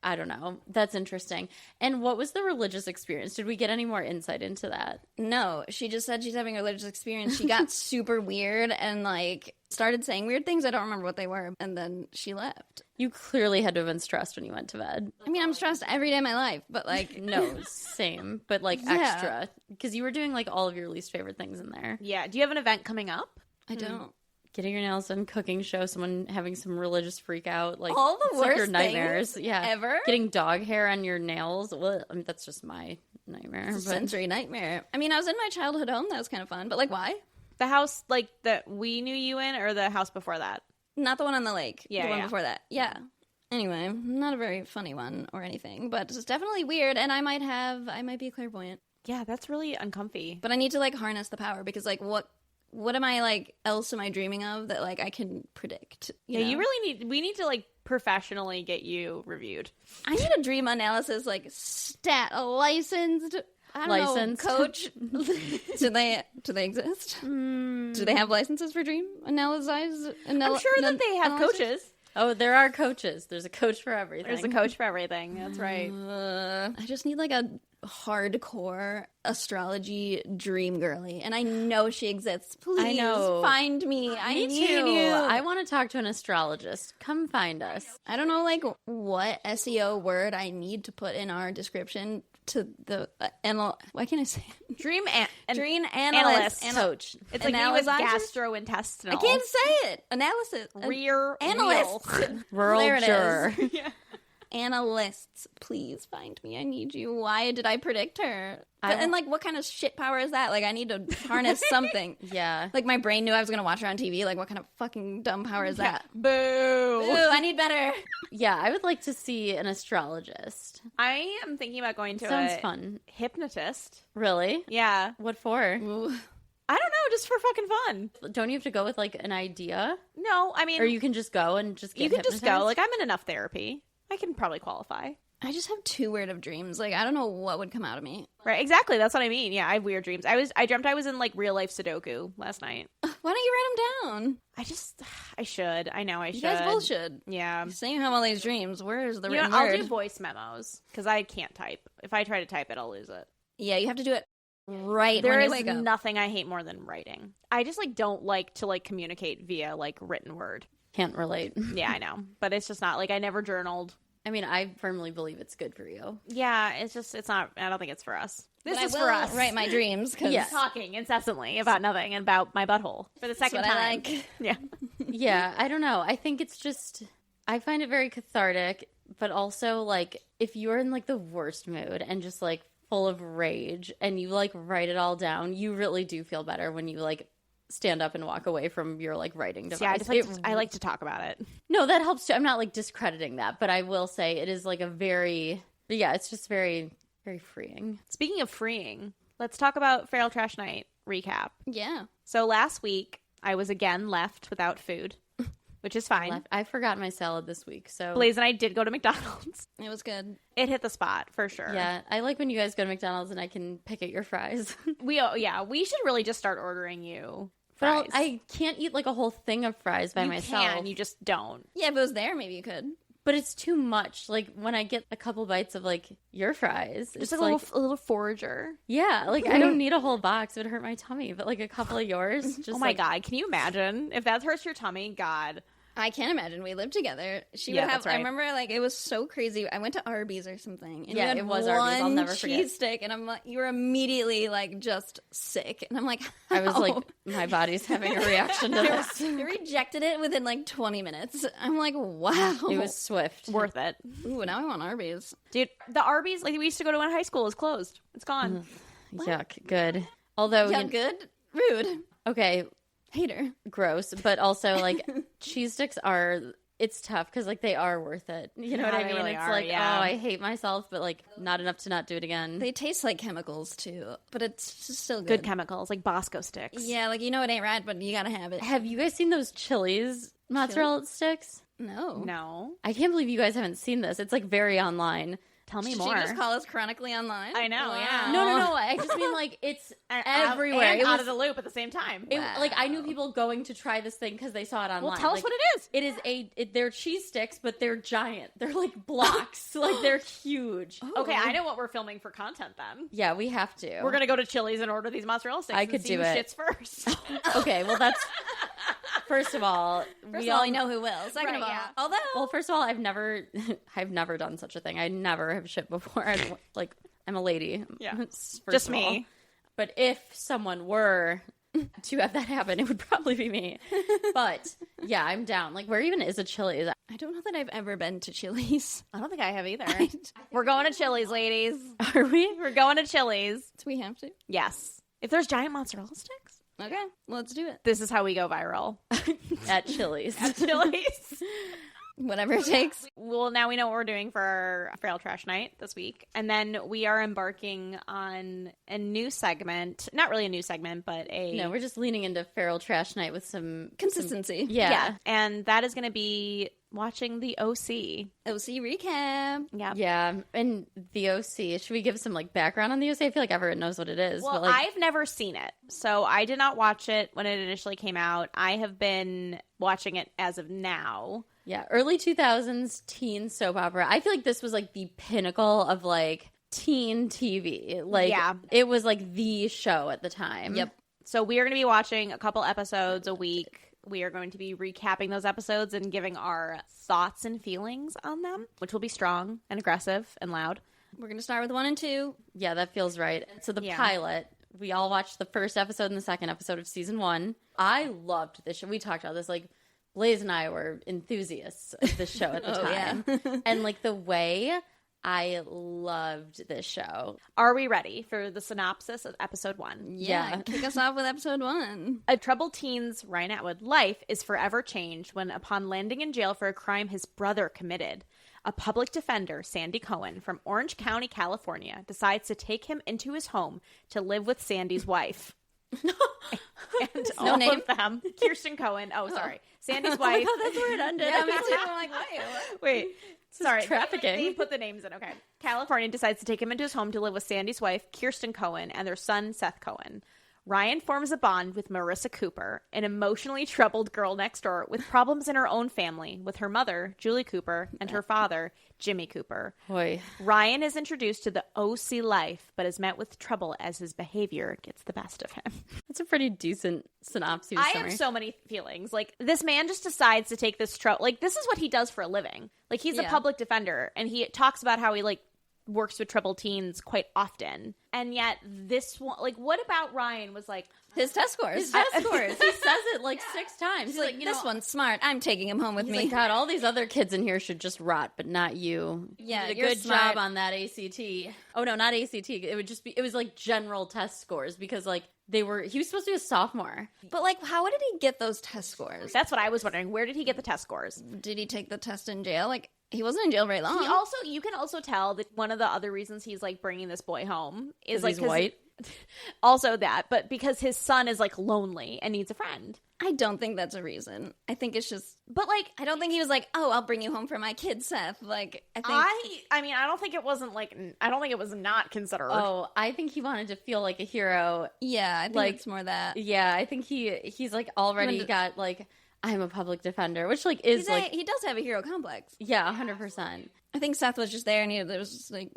I don't know. That's interesting. And what was the religious experience? Did we get any more insight into that? No, she just said she's having a religious experience. She got super weird and like started saying weird things. I don't remember what they were. And then she left. You clearly had to have been stressed when you went to bed. I mean, I'm stressed every day of my life, but like, No, same, but like Yeah. extra. Because you were doing like all of your least favorite things in there. Yeah. Do you have an event coming up? I don't. Getting your nails done, cooking show, someone having some religious freak out. Like All the it's like your worst nightmares. things Yeah. ever? Getting dog hair on your nails. Well, I mean, that's just my nightmare. It's a but- sensory nightmare. I mean, I was in my childhood home. That was kind of fun. But like, why? The house like that we knew you in, or the house before that? Not the one on the lake. Yeah, the one yeah. before that. Yeah. Anyway, not a very funny one or anything, but it's definitely weird. And I might be clairvoyant. Yeah, that's really uncomfy. But I need to like harness the power because like what am I like else am I dreaming of that like I can predict? Yeah, know? you really we need to like professionally get you reviewed. I need a dream analysis like licensed. I don't Licensed. know, coach. do they exist? Do they have licenses for dream analysis? I'm sure that they have coaches. Oh, there are coaches. There's a coach for everything. There's a coach for everything. That's right. I just need like a hardcore astrology dream girly, and I know she exists. Please I know. find me. I Me need too. you. I want to talk to an astrologist. Come find us. I don't know like what SEO word I need to put in our description to the why can't I say it? Dream Dream analyst. Coach. It's like me with Analyzers? gastrointestinal. I can't say it. Analysis. Rear Analyst. wheel. Rural There it juror. is. analysts, please find me. I need you. Why did I predict her? And like, what kind of shit power is that? Like, I need to harness something. Yeah. Like, my brain knew I was going to watch her on TV. Like, what kind of fucking dumb power is that? Boo. Ooh, I need better. Yeah, I would like to see an astrologist. I am thinking about going to Sounds a fun. hypnotist. Really? Yeah. What for? Ooh. I don't know, just for fucking fun. Don't you have to go with like an idea? No, I mean, Or you can just go and just get you can just go. hypnotized? Like, I'm in enough therapy. I can probably qualify. I just have too weird of dreams. Like, I don't know what would come out of me. Right, exactly. That's what I mean. Yeah, I have weird dreams. I dreamt I was in like real life Sudoku last night. Why don't you write them down? I should. I know I should. You guys both should. Yeah. You're saying you have all these dreams. Where is the You know, written I'll word? do voice memos because I can't type. If I try to type it, I'll lose it. Yeah, you have to do it right There when you is wake up. nothing I hate more than writing. I just like don't like to like communicate via like written word. Can't relate. Yeah, I know, but it's just not like I never journaled. I mean, I firmly believe it's good for you. Yeah, it's not. I don't think it's for us. This But is I will for us. write my dreams because Yeah. Talking incessantly about nothing and about my butthole for the second what I time. like. Yeah. Yeah, I don't know. I think it's just, I find it very cathartic, but also like if you're in like the worst mood and just like full of rage and you like write it all down, you really do feel better when you like stand up and walk away from your like writing device. Yeah, I like to talk about it. No, that helps too. I'm not like discrediting that, but I will say it is like it's just very, very freeing. Speaking of freeing, let's talk about Feral Trash Night recap. Yeah. So last week, I was again left without food, which is fine. I forgot my salad this week, so Blaze and I did go to McDonald's. It was good. It hit the spot for sure. yeah, I like when you guys go to McDonald's and I can pick at your fries. We should really just start ordering you But fries. I can't eat like a whole thing of fries by you myself. can, you just don't. Yeah, if it was there, maybe you could. But it's too much. Like when I get a couple bites of like your fries, Just it's like a little forager. yeah, like I don't need a whole box; it would hurt my tummy. But like a couple of yours, just Oh my like, god, can you imagine if that hurts your tummy? God. I can't imagine. We lived together. She Yeah, would have. that's right. I remember, like, it was so crazy. I went to Arby's or something. And Yeah, you had it was Arby's. I'll one never forget. cheese stick, and I'm like, you were immediately like just sick, and I'm like, I was like, how? my body's having a reaction to this. I rejected it within like 20 minutes. I'm like, wow, It was swift. Worth it. Ooh, now I want Arby's. Dude, the Arby's like we used to go to in high school is closed. It's gone. Yuck. Good. Although, Yeah, good, rude, okay, hater. gross, but also like cheese sticks are. It's tough because like they are worth it. You know Yeah, what I they mean? really It's are, like, yeah. oh, I hate myself, but like not enough to not do it again. They taste like chemicals too, but it's just still Good good. chemicals like Bosco sticks. Yeah, like you know it ain't right, but you gotta have it. Have you guys seen those Chili's mozzarella sticks? No, No. I can't believe you guys haven't seen this. It's like very online. Tell me Did more. she just call us chronically online? I know, yeah. No. I just mean like it's everywhere. And It out was- of the loop at the same time. Like I knew people going to try this thing because they saw it online. well, tell us Like, what it is. It is they're cheese sticks, but they're giant. They're like blocks. like they're huge. Okay, I know what we're filming for content then. Yeah, we have to. We're gonna go to Chili's and order these mozzarella sticks. I and could see do who it. shits first. Okay, well that's first of all, First of all, you know who will. Second of Right, all, yeah. although well, first of all, I've never done such a thing. I never have shit before. Like I'm a lady. Yeah. First Just of all. me. But if someone were to have that happen, it would probably be me. But yeah, I'm down. Like, where even is a Chili's? I don't know that I've ever been to Chili's. I don't think I have either. We're going to Chili's, ladies. Are we? We're going to Chili's. Do we have to? Yes. If there's giant mozzarella sticks, Okay, let's do it. this is how we go viral. At Chili's. At Chili's. Whatever it takes. Well, now we know what we're doing for our Feral Trash Night this week. And then we are embarking on a new segment. Not really a new segment, but a... No, we're just leaning into Feral Trash Night with some Consistency. Yeah. And that is going to be watching the OC. OC recap. Yeah. Yeah. And the OC. Should we give some like background on the OC? I feel like everyone knows what it is. Well, but, like, I've never seen it. So I did not watch it when it initially came out. I have been watching it as of now. yeah, early 2000s teen soap opera. I feel like this was like the pinnacle of like teen TV. Like, Yeah. it was like the show at the time. Yep. So we are going to be watching a couple episodes a week. We are going to be recapping those episodes and giving our thoughts and feelings on them, which will be strong and aggressive and loud. We're gonna start with 1 and 2. Yeah, that feels right. So the Yeah. pilot, we all watched the first episode and the second episode of season 1. I loved this show. We talked about this. Like, Blaze and I were enthusiasts of the show at the time. Yeah. And like the way I loved this show. Are we ready for the synopsis of episode 1? Yeah. Kick us off with episode 1. A troubled teen's, Ryan Atwood, life is forever changed when, upon landing in jail for a crime his brother committed, a public defender, Sandy Cohen, from Orange County, California, decides to take him into his home to live with Sandy's wife. And all name? of them. Kirsten Cohen. Oh, sorry. Sandy's wife. Oh, that's where it ended. Yeah, me too. I'm like, Wait. Sorry. trafficking. They put the names in. Okay. California decides to take him into his home to live with Sandy's wife, Kirsten Cohen, and their son, Seth Cohen. Ryan forms a bond with Marissa Cooper, an emotionally troubled girl next door with problems in her own family with her mother, Julie Cooper, and her father, Jimmy Cooper. Boy. Ryan is introduced to the OC life, but is met with trouble as his behavior gets the best of him. That's a pretty decent synopsis. I summary. have so many feelings. Like, this man just decides to take this trouble. Like, this is what he does for a living. Like, he's a Yeah. public defender, and he talks about how he, like, works with troubled teens quite often. And yet this one, like, what about Ryan was like, his test scores. His test scores. He says it like 6 times. He's like, this one's smart. I'm taking him home with He's me. like, God, all these other kids in here should just rot, but not you. Yeah, you did a you're good smart. job on that ACT. Oh no, not ACT. It was like general test scores because like he was supposed to be a sophomore. But like, how did he get those test scores? that's what I was wondering. Where did he get the test scores? Did he take the test in jail? Like, he wasn't in jail very long. You can also tell that one of the other reasons he's like bringing this boy home is like he's white. Also that, but because his son is like lonely and needs a friend. I don't think that's a reason. I think it's just, But like, I don't think he was like, oh, I'll bring you home for my kid, Seth. Like, I think. I mean, I don't think it wasn't like, I don't think it was not considered. Oh, I think he wanted to feel like a hero. Yeah, I think Like- it's more that. Yeah, I think he's like already got like I'm a public defender, which like is like He does have a hero complex. yeah, 100%. I think Seth was just there and it was just like,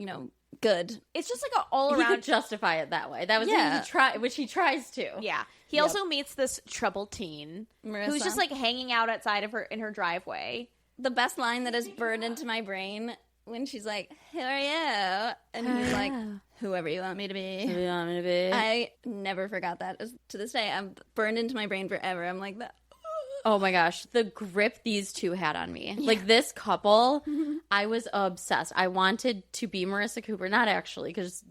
good. It's just like an all He around. could justify it that way. That was Yeah. which he tries to. Yeah. He also meets this troubled teen Marissa. who's just like hanging out outside of her in her driveway. The best line that is burned into my brain when she's like, who are you? And he's like, whoever you want me to be. Who do you want me to be? I never forgot that. To this day, I'm burned into my brain forever. I'm like that. Oh my gosh, the grip these two had on me. Like this couple, I was obsessed. I wanted to be Marissa Cooper, not actually, because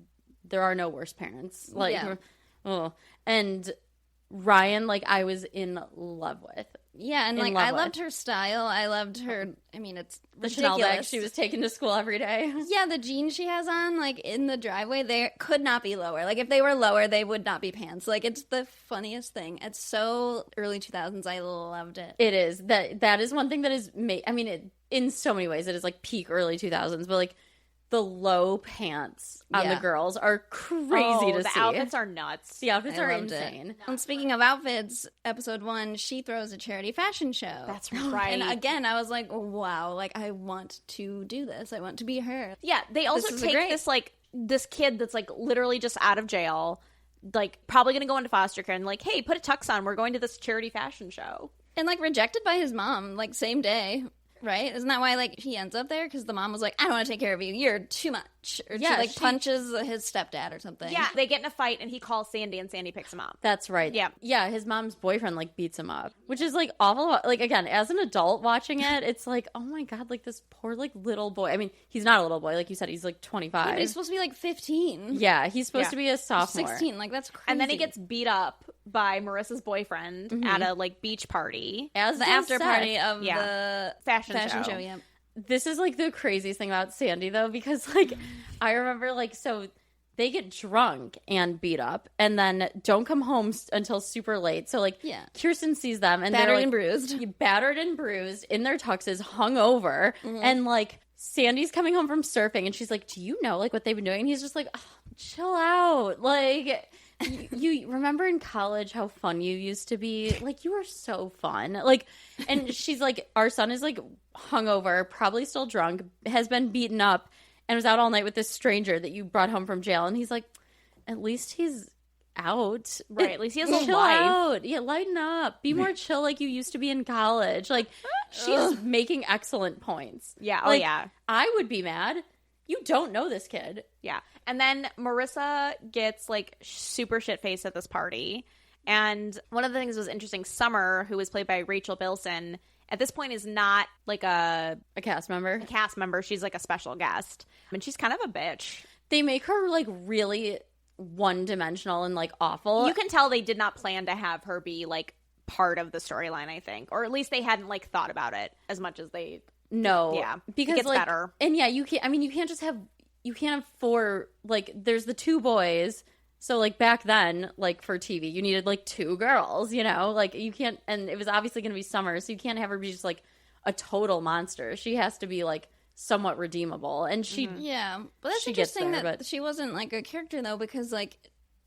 there are no worse parents. Like, Yeah. oh, and Ryan, like I was in love with. Yeah, and In like love I with. loved her style. I loved her. I mean, it's The Chanel bag ridiculous. she was taking to school every day. Yeah, the jeans she has on, like in the driveway, they could not be lower. Like if they were lower, they would not be pants. Like it's the funniest thing. It's so early 2000s. I loved it. It is that is one thing that is I mean, in so many ways, it is like peak early 2000s, but like the low pants on the Yeah. girls are crazy to the see. outfits are nuts. The outfits I are loved it. insane. And speaking of outfits, episode 1, she throws a charity fashion show. That's right. And again, I was like, wow, like I want to do this. I want to be her. Yeah, they also This is take great. this kid that's like literally just out of jail, like probably gonna go into foster care, and like, hey, put a tux on. We're going to this charity fashion show. And like rejected by his mom, like same day. Right? Isn't that why like he ends up there? Because the mom was like, I don't want to take care of you. You're too much. Or Yeah, she like she- punches his stepdad or something. Yeah, they get in a fight, and he calls Sandy, and Sandy picks him up. That's right. Yeah. Yeah, his mom's boyfriend like beats him up, which is like awful. Like again, as an adult watching it, it's like, oh my God, like this poor like little boy. I mean, he's not a little boy. Like you said, he's like 25. But he's supposed to be like 15. Yeah, he's supposed Yeah. to be a sophomore. 16. Like that's crazy. And then he gets beat up by Marissa's boyfriend at a like beach party. As the does after Seth. party of Yeah. the Fashion show. Yeah. This is like the craziest thing about Sandy though, because like I remember like so they get drunk and beat up and then don't come home until super late. So like Yeah. Kirsten sees them and Battered they're like, and bruised. battered and bruised in their tuxes, hung over, and like Sandy's coming home from surfing and she's like, do you know like what they've been doing? And he's just like, oh, chill out. Like you remember in college how fun you used to be? Like you were so fun. Like, and she's like, our son is like hungover, probably still drunk, has been beaten up, and was out all night with this stranger that you brought home from jail. And he's like, at least he's out. Right, at least he has a Chill life. out. Yeah, lighten up. Be more chill like you used to be in college. Like, she's making excellent points. Yeah, Like, yeah. I would be mad. You don't know this kid. Yeah. And then Marissa gets like super shit faced at this party. And one of the things that was interesting, Summer, who was played by Rachel Bilson, at this point is not like a cast member. cast member. She's like a special guest. And she's kind of a bitch. They make her like really one-dimensional and like awful. You can tell they did not plan to have her be like part of the storyline, I think. Or at least they hadn't like thought about it as much as they... No. Yeah. Because it gets like, better. And yeah, you can't just have... You can't have 4... Like, there's the 2 boys... So, like, back then, like, for TV, you needed, like, 2 girls, you know? Like, you can't... And it was obviously going to be Summer, so you can't have her be just, like, a total monster. She has to be, like, somewhat redeemable. And she... Yeah. But that's She gets interesting there, that but- she wasn't, like, a character, though, because, like,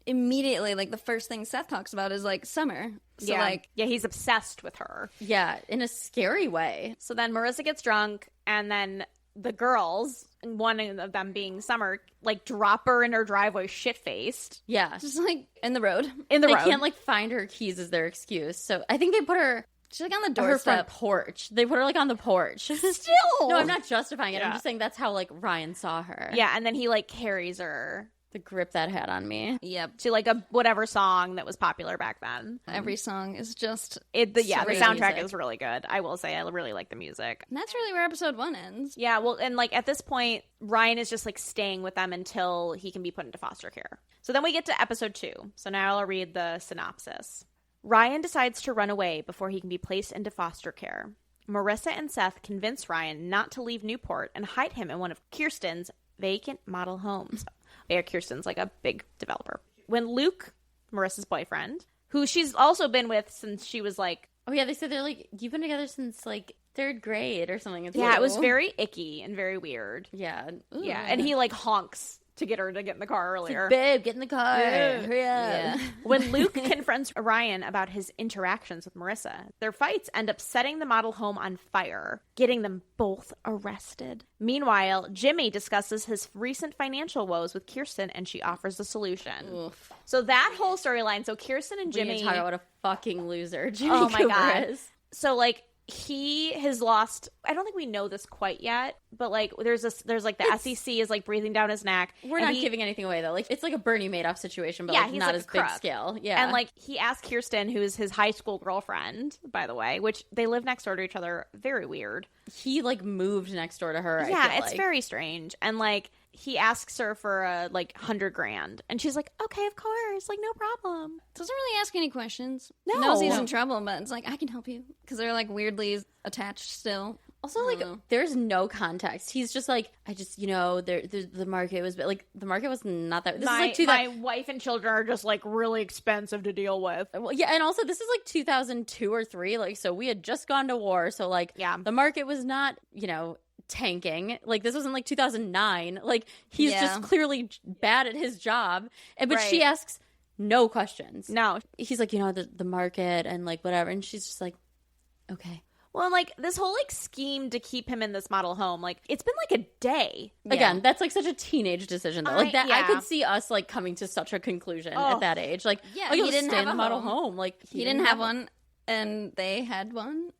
immediately, like, the first thing Seth talks about is, like, Summer. So, yeah. like... Yeah, he's obsessed with her. Yeah, in a scary way. So then Marissa gets drunk, and then the girls, one of them being Summer, like, drop her in her driveway shit-faced. Yeah. Just, like, in the road. In the They road. can't, like, find her keys as their excuse. So I think they put her... She's, like, on the Her front doorstep. porch. They put her, like, on the porch. Still! No, I'm not justifying it. Yeah. I'm just saying that's how, like, Ryan saw her. Yeah, and then he, like, carries her The grip that had on me. Yep. to, like, a whatever song that was popular back then. Every song is just... The Great soundtrack music. is really good. I will say, I really like the music. And that's really where episode 1 ends. Yeah, well, and, like, at this point, Ryan is just, like, staying with them until he can be put into foster care. So then we get to episode 2. So now I'll read the synopsis. Ryan decides to run away before he can be placed into foster care. Marissa and Seth convince Ryan not to leave Newport and hide him in one of Kirsten's vacant model homes. Yeah, Kirsten's like a big developer. When Luke, Marissa's boyfriend, who she's also been with since she was like... Oh, yeah, they said they're like, you've been together since, like, 3rd grade or something. It's Yeah, like, it was oh. very icky and very weird. Yeah. Yeah, and he, like, honks to get her to get in the car earlier. Babe, get in the car. Yeah. Hurry up. Yeah. When Luke confronts Ryan about his interactions with Marissa, their fights end up setting the model home on fire, getting them both arrested. Meanwhile, Jimmy discusses his recent financial woes with Kirsten, and she offers a solution. Oof. So that whole storyline, so Kirsten and We need Jimmy... to talk about what a fucking loser Jimmy Oh my Cooper God. is. So, like, he has lost... I don't think we know this quite yet, but, like, there's like, the SEC is, like, breathing down his neck. We're and not he- giving anything away, though. Like, it's like a Bernie Madoff situation, but Yeah, like, he's not like as a big crook. scale. Yeah. And, like, he asked Kirsten, who is his high school girlfriend, by the way, which they live next door to each other. Very weird. he, like, moved next door to her, I Yeah, feel it's like. very strange. And, like, he asks her for, like, $100,000. And she's like, okay, of course. Like, no problem. Doesn't really ask any questions. No. Knows he's in trouble, but it's like, I can help you. Because they're, like, weirdly attached still. Also, like, there's no context. He's just like, I just, you know, the market was, like, the market was not that. This is like my wife and children are just, like, really expensive to deal with. Well, yeah, and also this is like 2002 or 3, like, so we had just gone to war, so like, Yeah. the market was not, you know, tanking. Like, this wasn't like 2009. Like, he's Yeah. just clearly bad at his job, and but she Right. asks no questions. No. He's like, you know, the market and like whatever, and she's just like, okay. Well, like, this whole, like, scheme to keep him in this model home, like, it's been, like, a day. Again, that's like such a teenage decision, though. Like that, I yeah. could see us like coming to such a conclusion Oh. at that age. Like, Yeah, oh, you'll he just didn't stay in have the a model home. home. Like, He didn't have one, and they had one.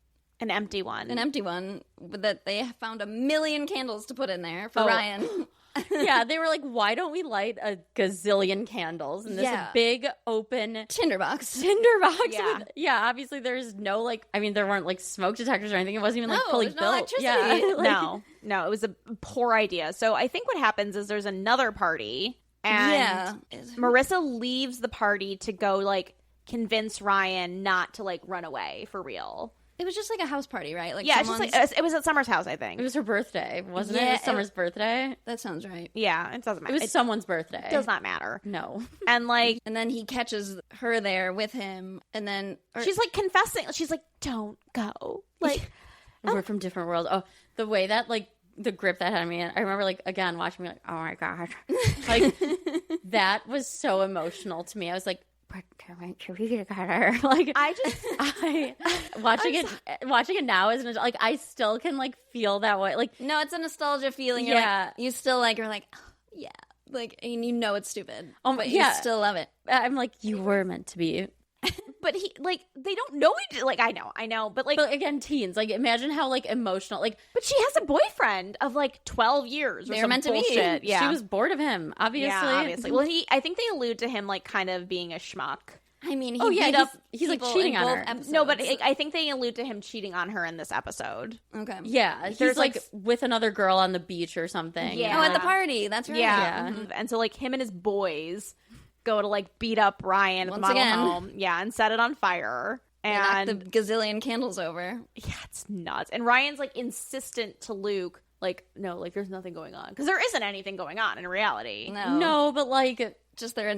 An empty one. An empty one that they found 1,000,000 candles to put in there for Oh. Ryan. Yeah, they were like, why don't we light a gazillion candles in this Yeah. big open Tinderbox. tinderbox? Yeah. Obviously there's no like, I mean, there weren't like smoke detectors or anything. It wasn't even like No, fully there's no built. electricity. Yeah, like- No, it was a poor idea. So I think what happens is there's another party, and Marissa leaves the party to go, like, convince Ryan not to, like, run away for real. It was just like a house party, right? Like Yeah, it's just someone's... like, it was at Summer's house, I think. It was her birthday, wasn't it? Yeah, It was Summer's birthday. That sounds right. Yeah, it doesn't It matter. was It someone's birthday. does not matter. No. And, like, And then he catches her there with him, and then... she's, like, confessing. She's like, don't go. Like, We're from different worlds. Oh, the way that, like, the grip that had on me. I remember, like, again, watching me, like, oh my God. Like, that was so emotional to me. I was like, but can we get together? Like, watching it now as an adult, like, I still can, like, feel that way. Like, No, it's a nostalgia feeling. You're Yeah. like, you still, like, you're like, oh, yeah. Like, and you know it's stupid. But yeah. you still love it. I'm like, you were meant to be. but he, like, they don't know each like, I know, but, like, But again, teens, like, imagine how, like, emotional, like, but she has a boyfriend of, like, 12 years or They were some meant to be. bullshit. Yeah. she was bored of him, obviously. Yeah, obviously. Well, I think they allude to him, like, kind of being a schmuck. I mean, he Oh, yeah, beat up he's, like, people cheating in on both her. episodes. No, but I think they allude to him cheating on her in this episode. Okay. Yeah, he's There's, like like, with another girl on the beach or something. Yeah. Oh, at the party. That's right. Yeah. Yeah. And so, like, him and his boys go to, like, beat up Ryan at the Once model again. home. Yeah, and set it on fire. They knock And the gazillion candles over. yeah, it's nuts. And Ryan's, like, insistent to Luke, like, no, like, there's nothing going on. Because there isn't anything going on in reality. No, but like Just their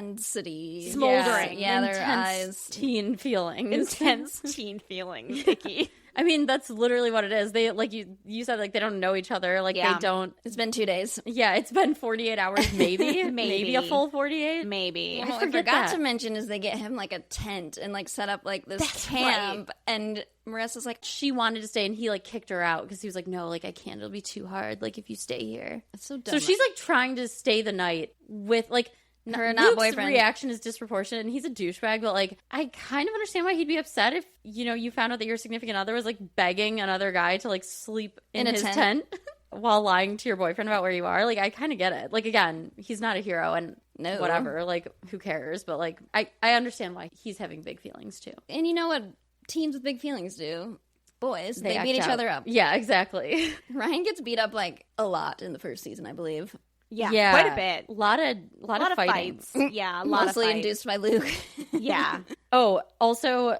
intensity. Smoldering. Yeah, their intense eyes. teen feelings. Intense teen feelings, Icky. I mean, that's literally what it is. They, like you said, like they don't know each other. Like Yeah. they don't. It's been 2 days. Yeah, it's been 48 hours, maybe, maybe a full 48. Maybe. Well, I forget forgot that. to mention is they get him like a tent and like set up like this That's camp, and Marissa's like, She wanted to stay, and he like kicked her out because he was like, "No, like I can't. It'll be too hard. Like if you stay here." "It's so dumb." So she's like trying to stay the night with like Her not Luke's boyfriend. reaction is disproportionate, and he's a douchebag. But like, I kind of understand why he'd be upset if you found out that your significant other was like begging another guy to like sleep in In a his tent. tent while lying to your boyfriend about where you are. Like, I kind of get it. Like, again, he's not a hero, and No. whatever. Like, who cares? But like, I understand why he's having big feelings too. And you know what teens with big feelings do? Boys, they act beat each out. other up. Yeah, exactly. Ryan gets beat up like a lot in the first season, I believe. Yeah, quite a bit. A lot of fighting. fights. Yeah, a lot Mostly of fights. induced by Luke. Yeah. Oh, also,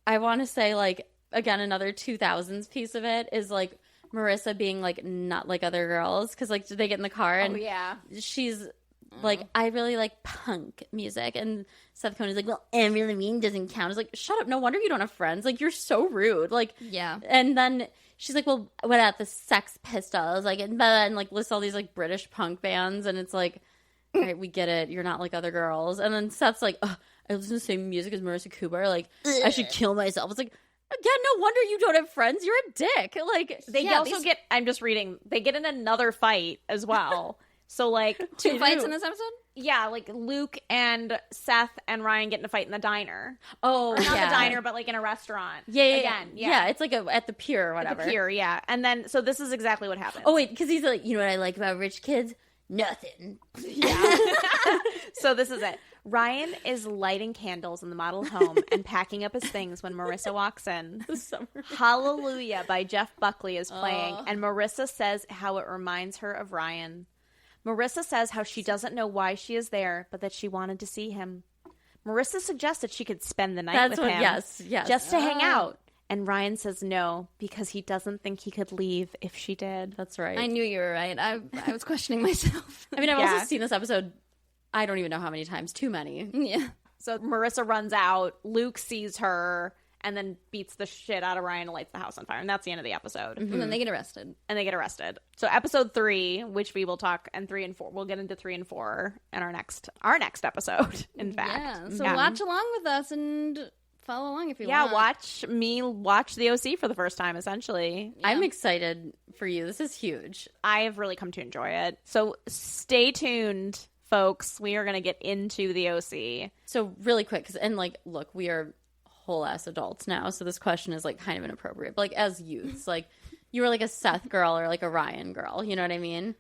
I want to say, like, again, another 2000s piece of it is, like, Marissa being, like, not like other girls. Because, like, they get in the car and yeah. she's like, I really like punk music. And Seth Cohen's like, well, Avril Lavigne doesn't count. It's like, shut up. No wonder you don't have friends. Like, you're so rude. Like, Yeah. and then she's like, well, what about the Sex Pistols? Like, and like, lists all these, like, British punk bands. And it's like, all right, we get it. You're not like other girls. And then Seth's like, ugh, I listen to the same music as Marissa Cooper. Like, I should kill myself. It's like, again, no wonder you don't have friends. You're a dick. Like, They also get, I'm just reading, they get in another fight as well. So, like, Two fights in this episode? yeah, like Luke and Seth and Ryan get in a fight in the diner. oh, Or not yeah. the diner, but like in a restaurant. Yeah, yeah, Again, yeah. It's like at the pier or At whatever. the pier, yeah. And then, so this is exactly what happens. Oh, wait, because he's like, you know what I like about rich kids? Nothing. Yeah. So this is it. Ryan is lighting candles in the model home and packing up his things when Marissa walks in. Hallelujah by Jeff Buckley is playing, and Marissa says how it reminds her of Ryan. Marissa says how she doesn't know why she is there, but that she wanted to see him. Marissa suggests that she could spend the night That's with what, him. yes. Just to hang out. And Ryan says no, because he doesn't think he could leave if she did. That's right. I knew you were right. I was questioning myself. I mean, I've Yeah. also seen this episode, I don't even know how many times. Too many. Yeah. So Marissa runs out, Luke sees her, and then beats the shit out of Ryan and lights the house on fire. And that's the end of the episode. And then they get arrested. And they get arrested. So episode 3, which we will talk, and 3 and 4, we'll get into 3 and 4 in our next episode, in fact. Yeah. So watch along with us and follow along if you want. watch the OC for the first time, essentially. I'm excited for you. This is huge. I have really come to enjoy it. So stay tuned, folks. We are going to get into the OC. So really quick, and like, look, we are whole ass adults now, so this question is like kind of inappropriate. But like, as youths, like, you were like a Seth girl or like a Ryan girl. You know what I mean?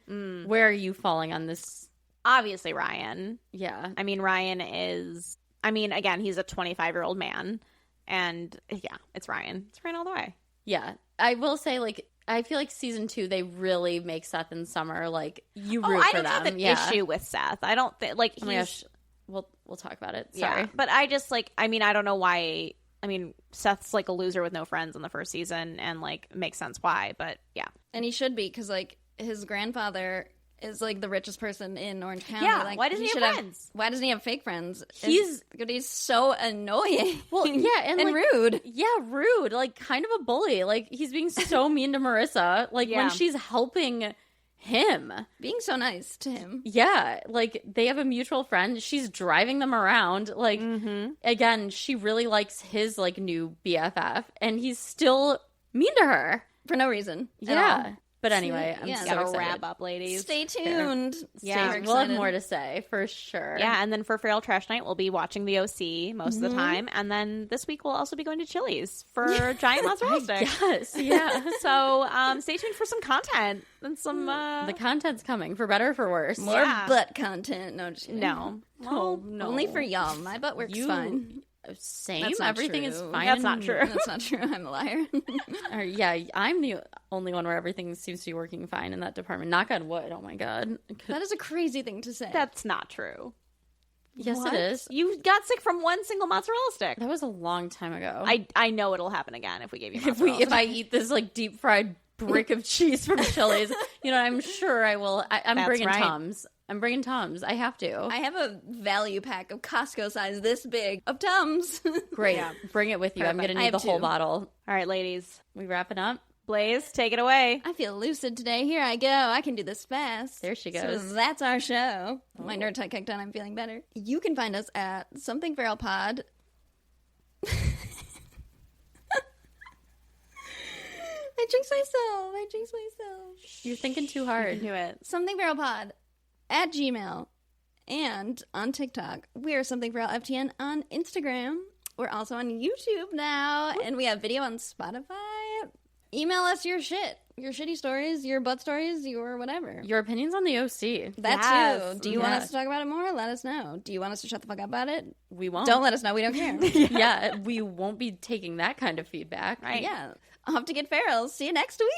Where are you falling on this? Obviously, Ryan. Yeah. I mean, Ryan is... I mean, again, he's a 25-year-old man. And, yeah, it's Ryan. It's Ryan all the way. Yeah. I will say, like, I feel like season 2, they really make Seth and Summer, like, you root I for don't them. have an Yeah. issue with Seth. I don't think... Like, Oh my gosh. We'll talk about it. Sorry. Yeah, but I just, like... I mean, I don't know why... I mean, Seth's, like, a loser with no friends in the first season. And, like, makes sense why. But, yeah. And he should be, because, like, his grandfather is, like, the richest person in Orange County. Yeah, Like, why doesn't he should have friends? Why doesn't he have fake friends? He's- He's so annoying. Well, yeah, and, and like, rude. Yeah, rude. Like, kind of a bully. Like, he's being so mean to Marissa. Like, Yeah. when she's helping him. Being so nice to him. Yeah, like, they have a mutual friend. She's driving them around. Like, again, she really likes his, like, new BFF. And he's still mean to her. For no reason. at Yeah. all. But anyway, I'm yeah, so Gotta excited. wrap up, ladies. Stay tuned. Yeah, Stay We'll have excited. more to say for sure. Yeah, and then for Feral Trash Night, we'll be watching the OC most of the time. And then this week, we'll also be going to Chili's for giant mozzarella sticks. Yes, yeah. So stay tuned for some content and some... The content's coming, for better or for worse. More Yeah. butt content. No, just kidding. No. Oh, no. Only for y'all. My butt works fine. Same. That's not Everything true. is fine. That's not true. That's not true. I'm a liar. Or, yeah, I'm the only one where everything seems to be working fine in that department. Knock on wood. Oh my god. That is a crazy thing to say. That's not true. Yes, What? it is. You got sick from one single mozzarella stick. That was a long time ago. I know it'll happen again if we gave you if mozzarella I eat this like deep fried brick of cheese from Chili's, I'm sure I will. I'm That's bringing right. Tums. I'm bringing Tums. I have to. I have a value pack of Costco size this big of Tums. Great. Yeah. Bring it with you. I'm Perfect. gonna I need the have whole two. bottle. All right, ladies. We wrapping up? Blaze, take it away. I feel lucid today. Here I go. I can do this fast. There she So goes. that's our show. My nerd tech kicked on. I'm feeling better. You can find us at Something Feral Pod. I jinxed myself. You're thinking too You hard. can do it. Something Feral Pod at Gmail and on TikTok. We are Something Feral FTN on Instagram. We're also on YouTube now, and we have video on Spotify. Email us your shit, your shitty stories, your butt stories, your whatever. Your opinions on the OC. That Yes. too. Do you want Yes. us to talk about it more? Let us know. Do you want us to shut the fuck up about it? We won't. Don't let us know. We don't care. Yeah, we won't be taking that kind of feedback. Right. Yeah. I'll have to get feral. See you next week.